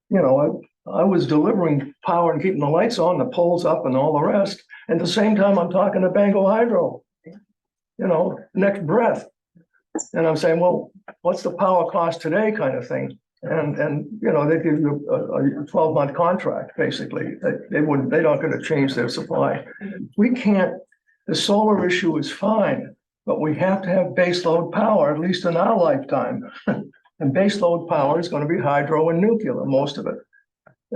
You know, I was delivering power and keeping the lights on, the poles up and all the rest. At the same time, I'm talking to Bengal Hydro, you know, next breath. And I'm saying, well, what's the power cost today kind of thing? And you know, they give you a 12-month contract, basically. They're not going to change their supply. We can't, the solar issue is fine, but we have to have baseload power, at least in our lifetime. And baseload power is going to be hydro and nuclear, most of it.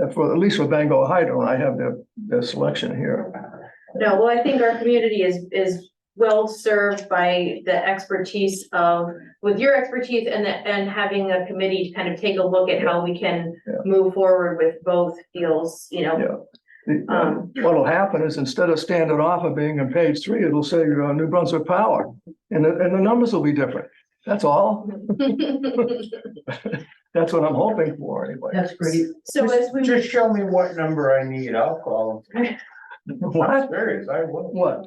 At least for Bengal Hydro, and I have their selection here. No, well, I think our community is well served by the expertise with your expertise and having a committee to kind of take a look at how we can move forward with both feels, you know. What'll happen is instead of Standard Offer being on page 3, it'll say New Brunswick Power, and the numbers will be different. That's all. That's what I'm hoping for anyway. That's great. So as we Just show me what number I need, I'll call them. What? Serious, I will. What?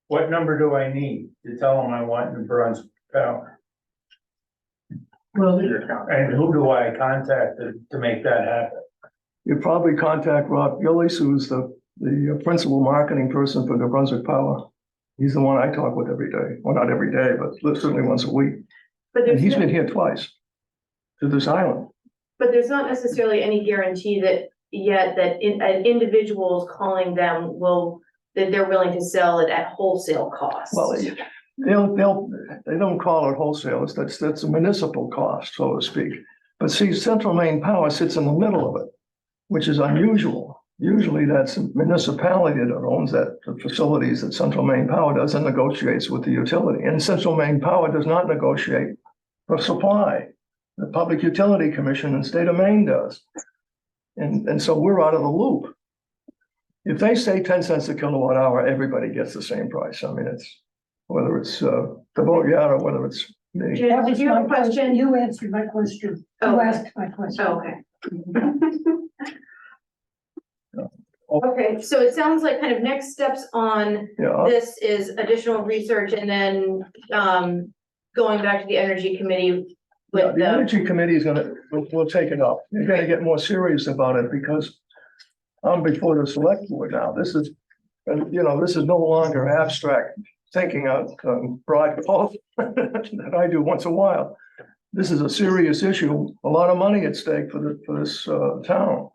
What number do I need to tell them I want New Brunswick Power? Well, And who do I contact to make that happen? You probably contact Rob Gillies, who's the principal marketing person for New Brunswick Power. He's the one I talk with every day. Well, not every day, but certainly once a week. but And he's there's been here twice to this island. but there's not necessarily any guarantee that individuals calling them that they're willing to sell it at wholesale cost. Well, they don't call it wholesale. That's a municipal cost, so to speak. But see, Central Maine Power sits in the middle of it, which is unusual. Usually that's a municipality that owns the facilities that Central Maine Power does and negotiates with the utility. And Central Maine Power does not negotiate for supply. The Public Utility Commission in the state of Maine does. And so we're out of the loop. If they say 10 cents a kilowatt hour, everybody gets the same price. I mean, it's whether it's the boatyard or whether it's me. Jen, did you have a question? You answered my question. Oh. You asked my question. Oh, okay. Okay, so it sounds like kind of next steps on Yeah, this is additional research and then going back to the energy committee yeah, with the Energy Committee is we'll take it up. They're gonna get more serious about it because I'm before the select board now. This is no longer abstract thinking out broad goals that I do once in a while. This is a serious issue, a lot of money at stake for this town.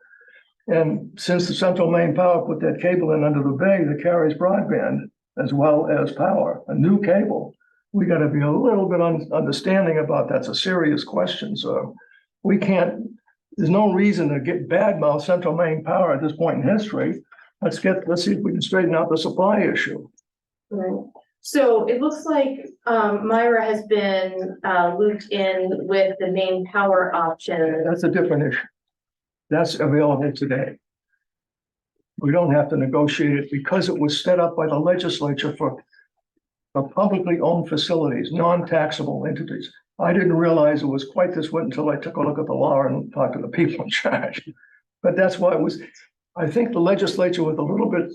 And since the Central Maine Power put that cable in under the bay that carries broadband as well as power, a new cable, we got to be a little bit understanding about that's a serious question. So we can't, there's no reason to get badmouth Central Maine Power at this point in history. Let's see if we can straighten out the supply issue. Right. So it looks like Myra has been looped in with the main power option. That's a different issue. That's available today. We don't have to negotiate it because it was set up by the legislature for publicly owned facilities, non-taxable entities. I didn't realize it was quite this way until I took a look at the law and talked to the people in charge. But that's why it was, I think the legislature was a little bit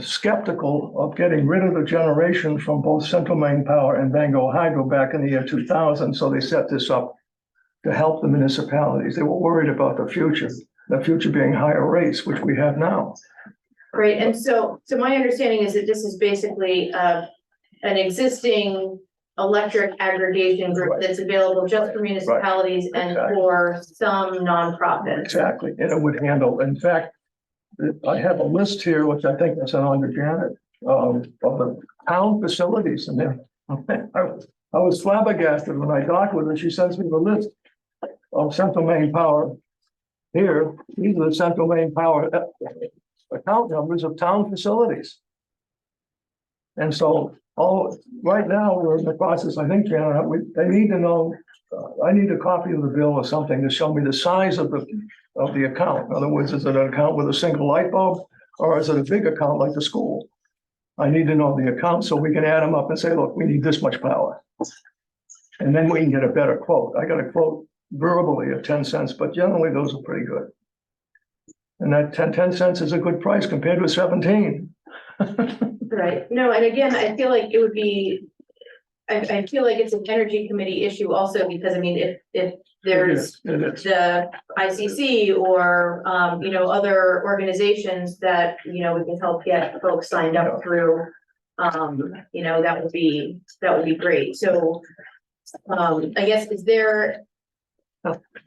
skeptical of getting rid of the generation from both Central Maine Power and Bengal Hydro back in the year 2000. So they set this up to help the municipalities. They were worried about the future being higher rates, which we have now. Right, and so my understanding is that this is basically, an existing electric aggregation group Right. that's available just for municipalities and Exactly. for some nonprofits. Exactly, and it would handle, in fact, I have a list here, which I think is under Janet, of the town facilities, and then I was flabbergasted when I talked with her. She sends me the list of Central Maine Power. Here, these are the Central Maine Power account numbers of town facilities. And so, right now, we're in the process, I think, Janet, they need to know, I need a copy of the bill or something to show me the size of the account. In other words, is it an account with a single light bulb, or is it a big account like the school? I need to know the account so we can add them up and say, look, we need this much power. And then we can get a better quote. I got a quote verbally at 10 cents, but generally those are pretty good. And that 10 cents is a good price compared with 17. Right, no, and again, I feel like it would be, I feel like it's an energy committee issue also, because I mean, if there's It is. the ICC or, other organizations that, we can help get folks signed up through, that would be great. So, I guess,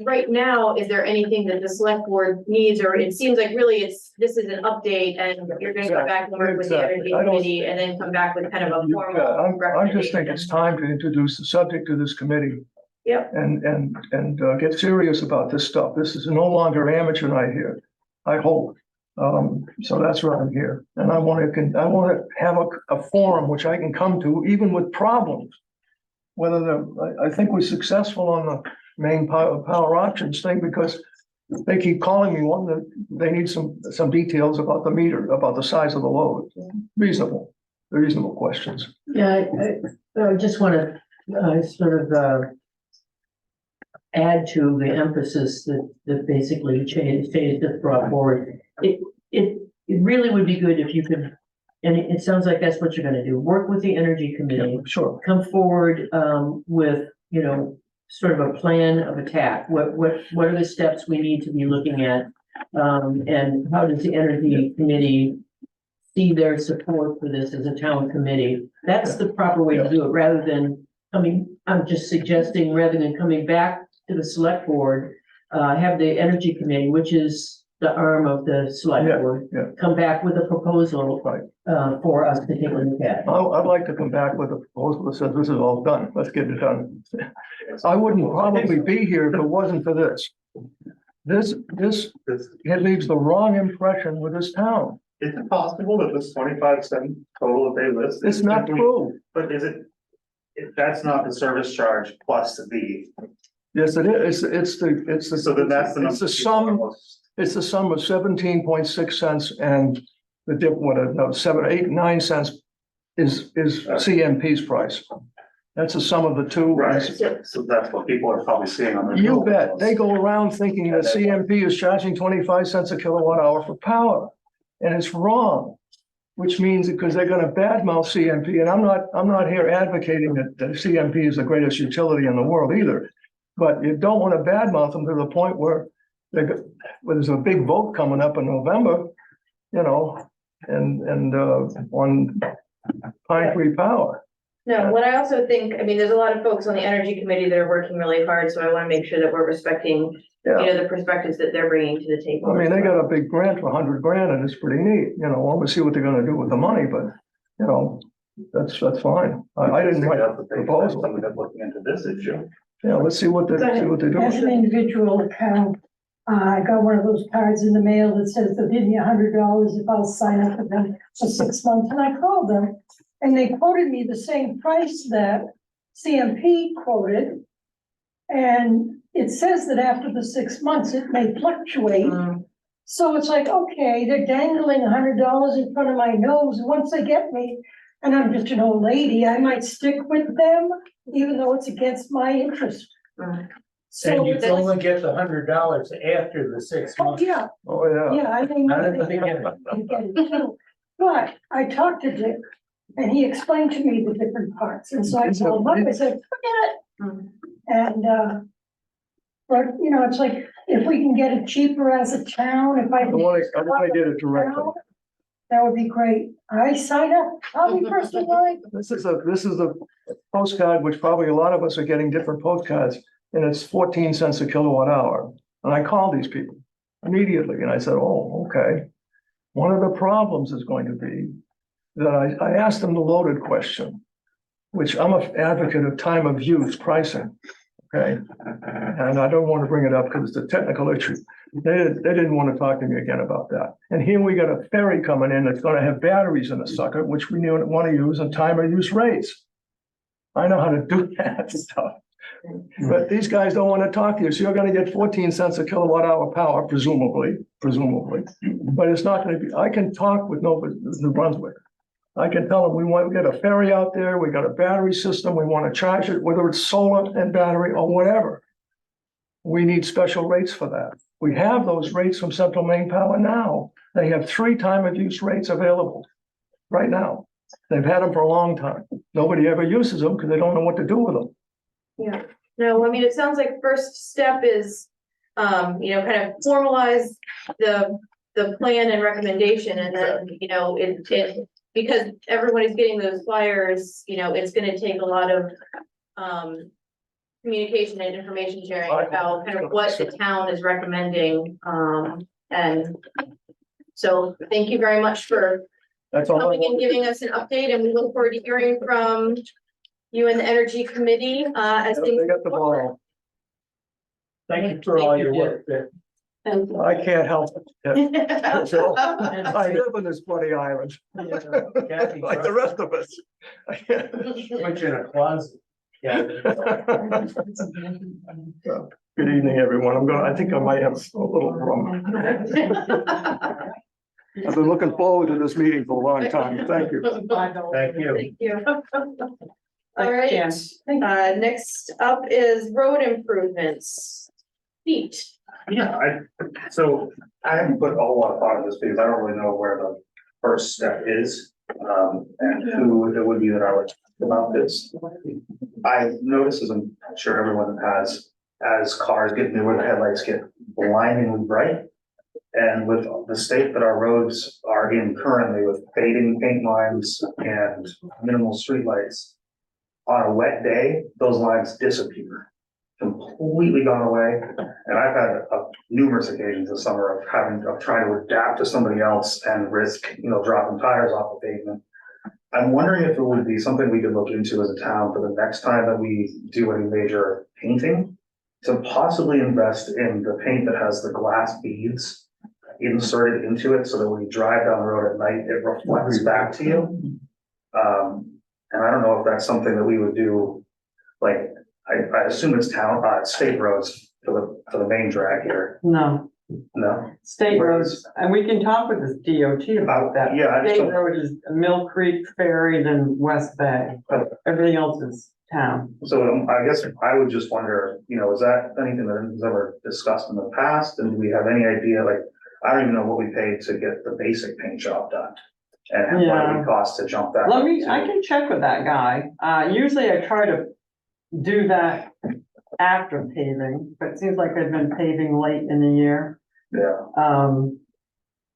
right now, is there anything that the select board needs, or it seems like really this is an update and you're gonna go back and work with the energy Exactly. I don't- committee and then come back with kind of a Yeah, formal I just think it's recommendation. time to introduce the subject to this committee. Yep. And get serious about this stuff. This is no longer amateur night here, I hope. So that's why I'm here. And I want to have a forum which I can come to even with problems. I think we're successful on the main power options thing because they keep calling me that they need some details about the meter, about the size of the load. Reasonable questions. Yeah, I just want to sort of add to the emphasis that basically Chase just brought forward. It really would be good if you could, and it sounds like that's what you're gonna do, work with the energy committee, Sure. come forward with, sort of a plan of attack. What are the steps we need to be looking at? And how does the energy committee see their support for this as a town committee? That's the proper way to do it, rather than I'm just suggesting, rather than coming back to the select board, have the energy committee, which is the arm of the select board, come back with a proposal for us to take a look at. I'd like to come back with a proposal that says this is all done. Let's get it done. I wouldn't probably be here if it wasn't for this. It leaves the wrong impression with this town. Is it possible that this 25 cent total that they list? It's not true. But that's not the service charge plus the fee. Yes, it is. It's the. So then that's the number. It's the sum. It's the sum of 17.6 cents and the dip, 7, 8, 9 cents is CMP's price. That's the sum of the two. Right, so that's what people are probably seeing on their. You bet. They go around thinking that CMP is charging 25 cents a kilowatt hour for power. And it's wrong, which means because they're gonna badmouth CMP, and I'm not here advocating that CMP is the greatest utility in the world either. But you don't want to badmouth them to the point where there's a big vote coming up in November, and on Pine Tree Power. No, what I also think, there's a lot of folks on the energy committee that are working really hard, so I want to make sure that we're respecting, the perspectives that they're bringing to the table. They got a big grant for $100 grand and it's pretty neat, we'll see what they're gonna do with the money, but, that's fine. I didn't write the proposal. Somebody that's looking into this issue. Yeah, let's see what they do. As an individual account, I got one of those cards in the mail that says they'll give me $100 if I'll sign up with them for 6 months, and I called them. And they quoted me the same price that CMP quoted. And it says that after the 6 months, it may fluctuate. So it's like, okay, they're dangling $100 in front of my nose. Once they get me, and I'm just an old lady, I might stick with them, even though it's against my interest. So And you only get the $100 after the 6 oh, months. yeah, Oh, yeah. yeah, I think. Not at the beginning. But I talked to Dick and he explained to me the different parts. And so I told him, I said, forget it. And But, you know, it's like, if we can get it cheaper as a town, if I. I want to get it directly. That would be great. I sign up. I'll be first in line. This is a postcard, which probably a lot of us are getting different postcards, and it's 14 cents a kilowatt hour. And I called these people immediately, and I said, oh, okay. One of the problems is going to be that I asked them the loaded question, which I'm an advocate of time of use pricing, okay? And I don't want to bring it up because it's a technical issue. They didn't want to talk to me again about that. And here we got a ferry coming in that's going to have batteries in the sucker, which we want to use and time of use rates. I know how to do that stuff. But these guys don't want to talk to you. So you're going to get 14 cents a kilowatt hour power, presumably. But it's not going to be, I can talk with New Brunswick. I can tell them we get a ferry out there, we got a battery system, we want to charge it, whether it's solar and battery or whatever. We need special rates for that. We have those rates from Central Maine Power now. They have 3 time of use rates available right now. They've had them for a long time. Nobody ever uses them because they don't know what to do with them. Yeah, no, I mean, it sounds like first step is, you know, kind of formalize the plan and recommendation, and then, you know, because everybody's getting those flyers, you know, it's gonna take a lot of, communication and information sharing about kind of what the town is recommending, and so thank you very much for That's all. coming and giving us an update, and we look forward to hearing from you and the Energy Committee, as things. They got the ball. Thank you for all your work. I can't help it. So, I live in this bloody island, like the rest of us. Put you in a closet. So, good evening, everyone. I think I might have a little rum. I've been looking forward to this meeting for a long time. Thank you. Thank you. Thank you. All right, next up is road improvements. Pete. Yeah, so I haven't put a whole lot of thought into this because I don't really know where the first step is. And who it would be that I would talk about this. I noticed, as I'm sure everyone has, as cars get newer, the headlights get blindingly bright. And with the state that our roads are in currently, with fading paint lines and minimal streetlights, on a wet day, those lines disappear, completely gone away. And I've had numerous occasions this summer of trying to adapt to somebody else and risk, you know, dropping tires off the pavement. I'm wondering if it would be something we could look into as a town for the next time that we do any major painting, to possibly invest in the paint that has the glass beads inserted into it, so that when you drive down the road at night, it reflects back to you. And I don't know if that's something that we would do, like, I assume it's state roads for the main drag here. No, state roads, and we can talk with this DOT about that. Yeah, I just State don't- road is Mill Creek, Ferry, then West Bay. Everything else is town. So I guess I would just wonder, you know, is that anything that was ever discussed in the past? And do we have any idea, like, I don't even know what we paid to get the basic paint job done. And what it Yeah. would cost to jump that. I up to- can check with that guy. Usually I try to do that after paving, but it seems like they've been paving late in the year. Yeah.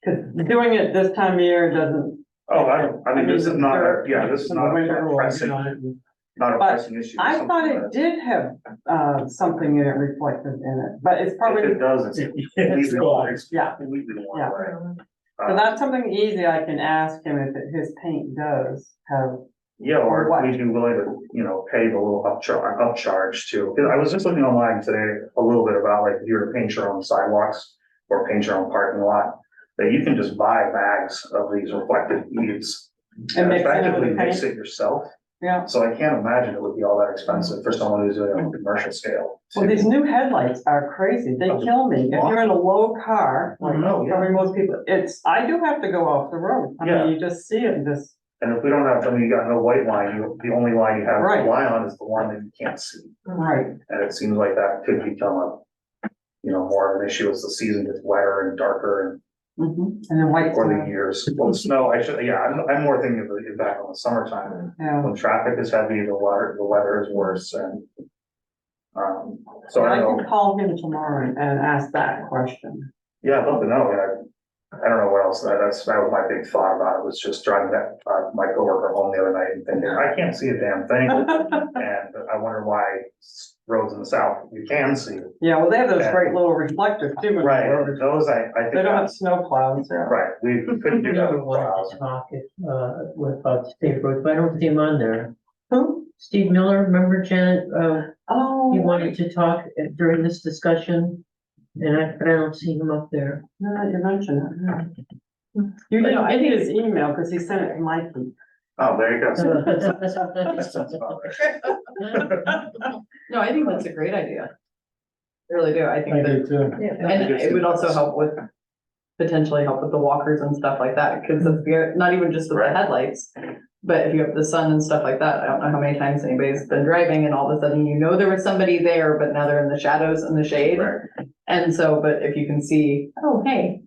Cause doing it this time of year doesn't. Oh, I mean, this is not, this is not Winter a or, pressing, you know, not a But pressing issue. I Something thought it that- did have, something in it reflected in it, but it's If probably, it does, it's completely gone. it's Yeah. completely one Yeah. way. so that's something easy I can ask him if his paint does have. Yeah, or what? if we'd be willing to, you know, pay the little upcharge too. Because I was just looking online today a little bit about, like, if you were to paint your own sidewalks or paint your own parking lot, that you can just buy bags of these reflective beads And and mix it with effectively the mix paint? it yourself. Yeah, So I can't imagine it would be all that expensive for someone who's doing it on a commercial scale. well, these new headlights are crazy, they kill me, if you're in a low car, like, Oh, yeah. probably most people, I do have to go off the road. I Yeah. mean, you just see it, just, And if we don't have, you got no white line, the only line you have to Right. rely on is the one that you can't see. right, And it seems like that could become more of an issue as the season gets wetter and darker and then white. or the years. Well, the snow, I'm more thinking of the impact on the summertime. Yeah, When traffic is heavy, the weather is worse, and So I I don't can know, call him tomorrow and ask that question. yeah, I'd love to know, I don't know what else, that was my big thought about it, was just driving that, my coworker home the other night and thinking, I can't see a damn thing. And I wonder why roads in the south, you can see. Yeah, well, they have those Yeah. great little reflective too. in the Right, road. those I think. They don't have that's- snow plows, yeah. Right, we couldn't do You that know, with wanted plows. to talk if, about state roads, but I don't see him on there. Who? Steve Miller, remember Janet, Oh. he wanted to talk during this discussion, but I don't see him up there. No, you mentioned it. You know, I need his email because he sent it to Mikey. Oh, there you go. No, I think that's a great idea. I really do. I think I that, do too. and it would also help with, potentially help with the walkers and stuff like that, because if you're, not even just with the headlights, but if you have the sun and stuff like that, I don't know how many times anybody's been driving and all of a sudden you know there was somebody there, but now they're in the shadows and the shade. Right. And so, but if you can see, oh, hey,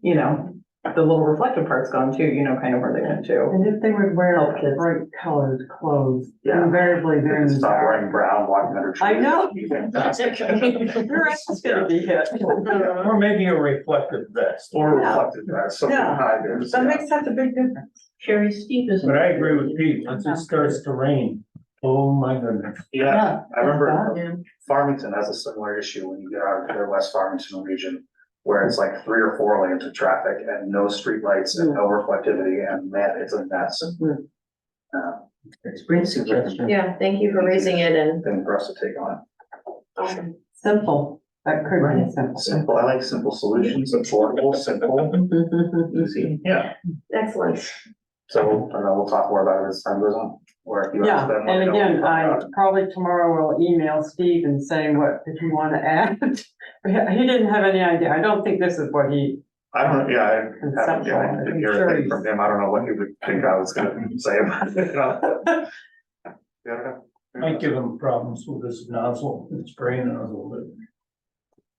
you know, the little reflective part's gone too, you know, kind of where they went to. And if they would wear Help kids. bright colored clothes, Yeah. invariably They they're can in the stop dark. wearing brown, walking under trees. I know. That'd be fantastic. Your ass is gonna be hit. Or maybe a reflective vest. Or Yeah. reflective, that's something Yeah. high there. That makes such a big difference. Sherry Steve is. But I agree with Pete, once it starts to rain, oh my goodness. Yeah, I remember Yeah. Farmington has a similar issue when you get out of their West Farmington region, where it's like 3 or 4 lanes of traffic and no streetlights and no reflectivity, and man, it's a mess. It's a great suggestion. Yeah, thank you for raising it and, Thing for us to take on. Simple, that could be simple. Simple, I like simple solutions, affordable, simple, easy, yeah. excellent. So, I don't know, we'll talk more about it as time goes on, or if you. Yeah, ask them, let and me know. again, I probably tomorrow will email Steve and say what, if you wanna add. He didn't have any idea, I don't think this is what he, I don't, yeah, I haven't Conceptual, didn't hear sure anything from him, I don't know what he would think I was gonna say about it. Yeah. Might give them problems with this nozzle, this spray nozzle, but.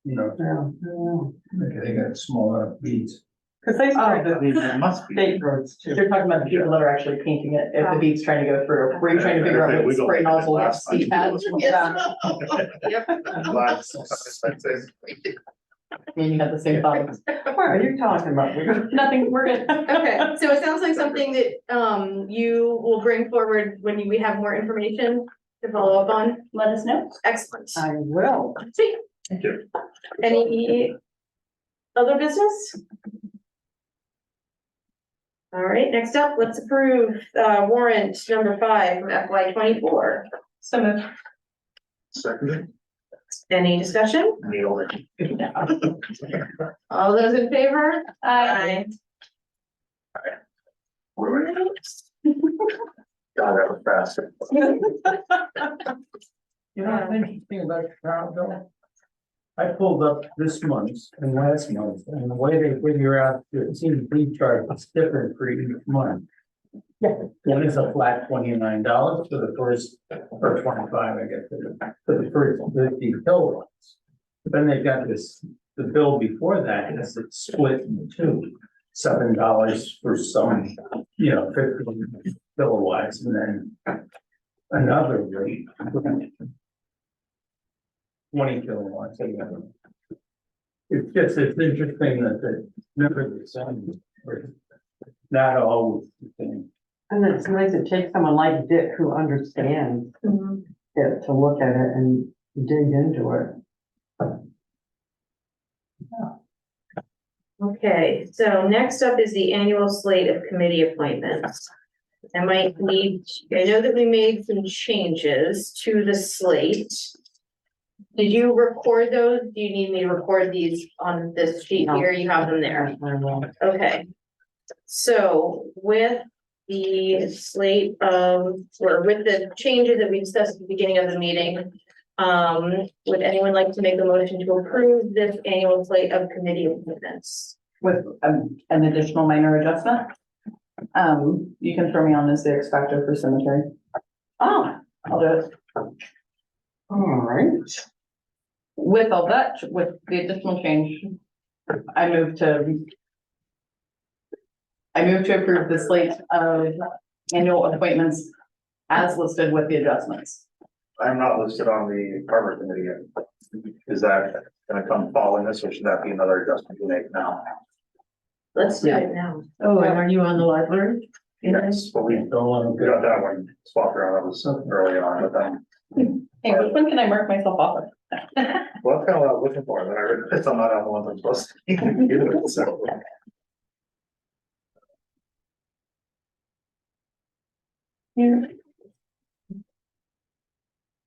You know, maybe they got smaller beads. cause they started It must be. state roads too. You're talking about the people that are actually painting it, if the beat's trying to go through, were you trying to figure out what spray nozzle has Steve had? Yeah. I mean, you had the same thoughts. What are you talking about? Nothing, we're good. Okay, so it sounds like something that, you will bring forward when we have more information to follow up on. Let us know. Excellent. I will. Sweet. Thank you. Any other business? All right, next up, let's approve, warrant number 5 from FY 24. So moved. Seconded, Any discussion? nailed it. All those in favor? Aye. God, that was fast. You know, what's interesting about Chicago? I pulled up this month's and last month's, and the way they figure out the CDP chart is different for each month. One is a flat $29 for the first, or 25, I guess, for the first 50 kilowatts. Then they've got this, the bill before that is it's split in two, $7 for some, 15 kilowatts, and then another rate. 20 kilowatts. It's interesting that the never the same, or not always the same. And it's nice it takes someone like Dick who understands it to look at it and dig into it. Okay, so next up is the annual slate of committee appointments. I might need, I know that we made some changes to the slate. Did you record those? Do you need me to record these on this sheet here? You have them there. I will. Okay. So with the slate of, or with the changes that we discussed at the beginning of the meeting, would anyone like to make a motion to approve this annual slate of committee appointments? With an additional minor adjustment. You can throw me on as the expected for cemetery. Oh, I'll do it. all right. With all that, with the additional change, I move to approve the slate of annual appointments as listed with the adjustments. I'm not listed on the harbor committee yet. Is that gonna come following this, or should that be another adjustment to make now? Let's do it now. Oh, and are you on the library? Yes, but we Don't want got that one swapped around, that was early on, but then, Hey, which one can I mark myself off of? well, that's kind of what I was looking for, then I realized I'm not on the ones I'm supposed to be doing, so.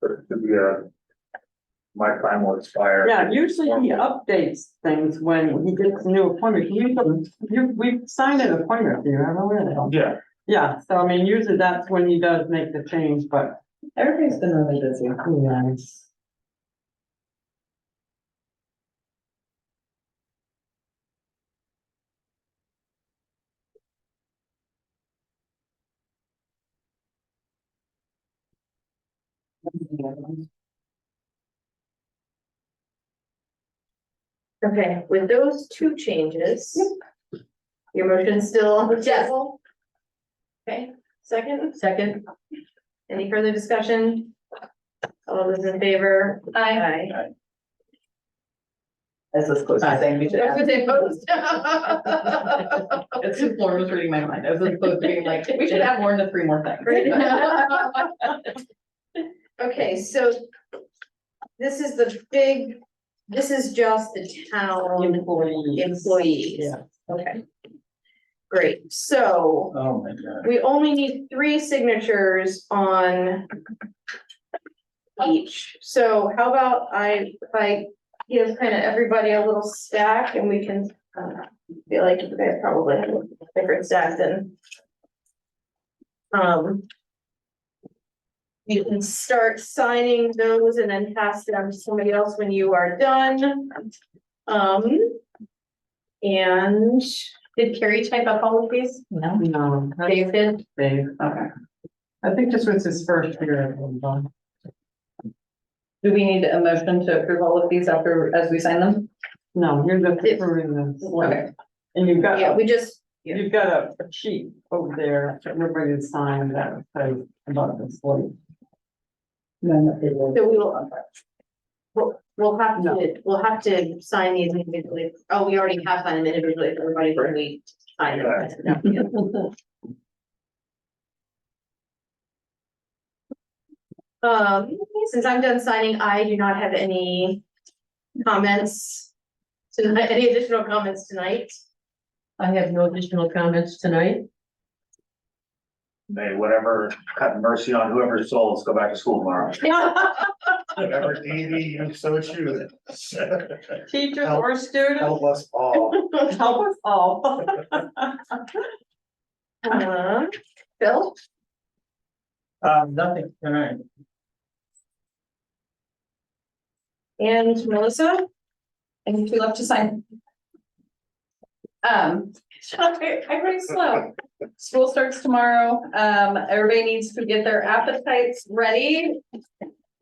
But it could be my time will expire. Yeah, usually he updates things when he gets a new appointment. We've signed an appointment, do you remember where the hell? Yeah. Yeah, so I mean, usually that's when he does make the change, but. Everybody's been really busy. Yes. Okay, with those two changes. Your motion's still on the table? Okay, second, Second, any further discussion? All those in favor? Aye. As this close to saying we should add. Those opposed? It's just Lauren was reading my mind, as opposed to being like, we should add more than 3 more things. Okay, so this is the big, this is just the town employees. Yeah. Okay. Great, so Oh, my God. we only need 3 signatures on each. So how about if I give kind of everybody a little stack and we can, feel like you guys probably have a different stack than. You can start signing those and then pass them to somebody else when you are done. And did Carrie type up all of these? No, No, that's Dave did? Dave. Okay. I think this was his first year. Do we need a motion to approve all of these after, as we sign them? No, you're just approving this. Okay. And you've got, Yeah, we just, you've got a sheet over there, for everybody to sign that says about this late. so we will. We'll have to sign these individually. Oh, we already have signed them individually for everybody, but we sign them. Since I'm done signing, I do not have any comments tonight, any additional comments tonight. I have no additional comments tonight. May whatever, cut mercy on whoever's souls, go back to school tomorrow. Whatever deity you so choose. Teachers or students, Help us all. help us all. Bill? Nothing tonight. And Melissa? And we left to sign. I'm pretty slow. School starts tomorrow. Everybody needs to get their appetites ready.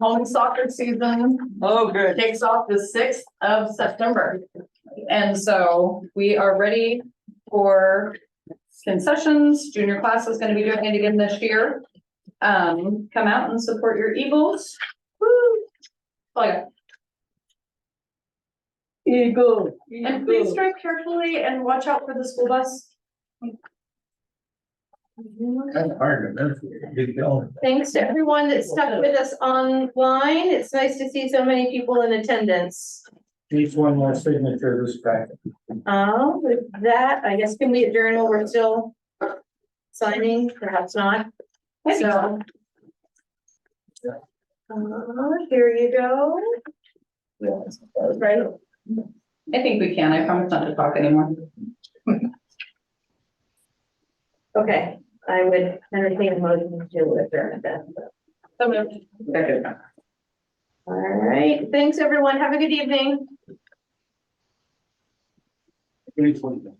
Home soccer season Oh, good. kicks off the 6th of September. And so we are ready for concessions. Junior class is gonna be doing it again this year. Come out and support your Eagles. Woo! Oh, yeah. Eagle. And please drive carefully and watch out for the school bus. Kind of hard to remember. Big going. Thanks to everyone that stuck with us online. It's nice to see so many people in attendance. Each one more signature this back. With that, I guess can we adjourn while we're still signing? Perhaps not. So. Here you go. Right. I think we can. I promise not to talk anymore. Okay, I would entertain a motion to adjourn then. So moved. Second. All right, thanks, everyone. Have a good evening. Each one.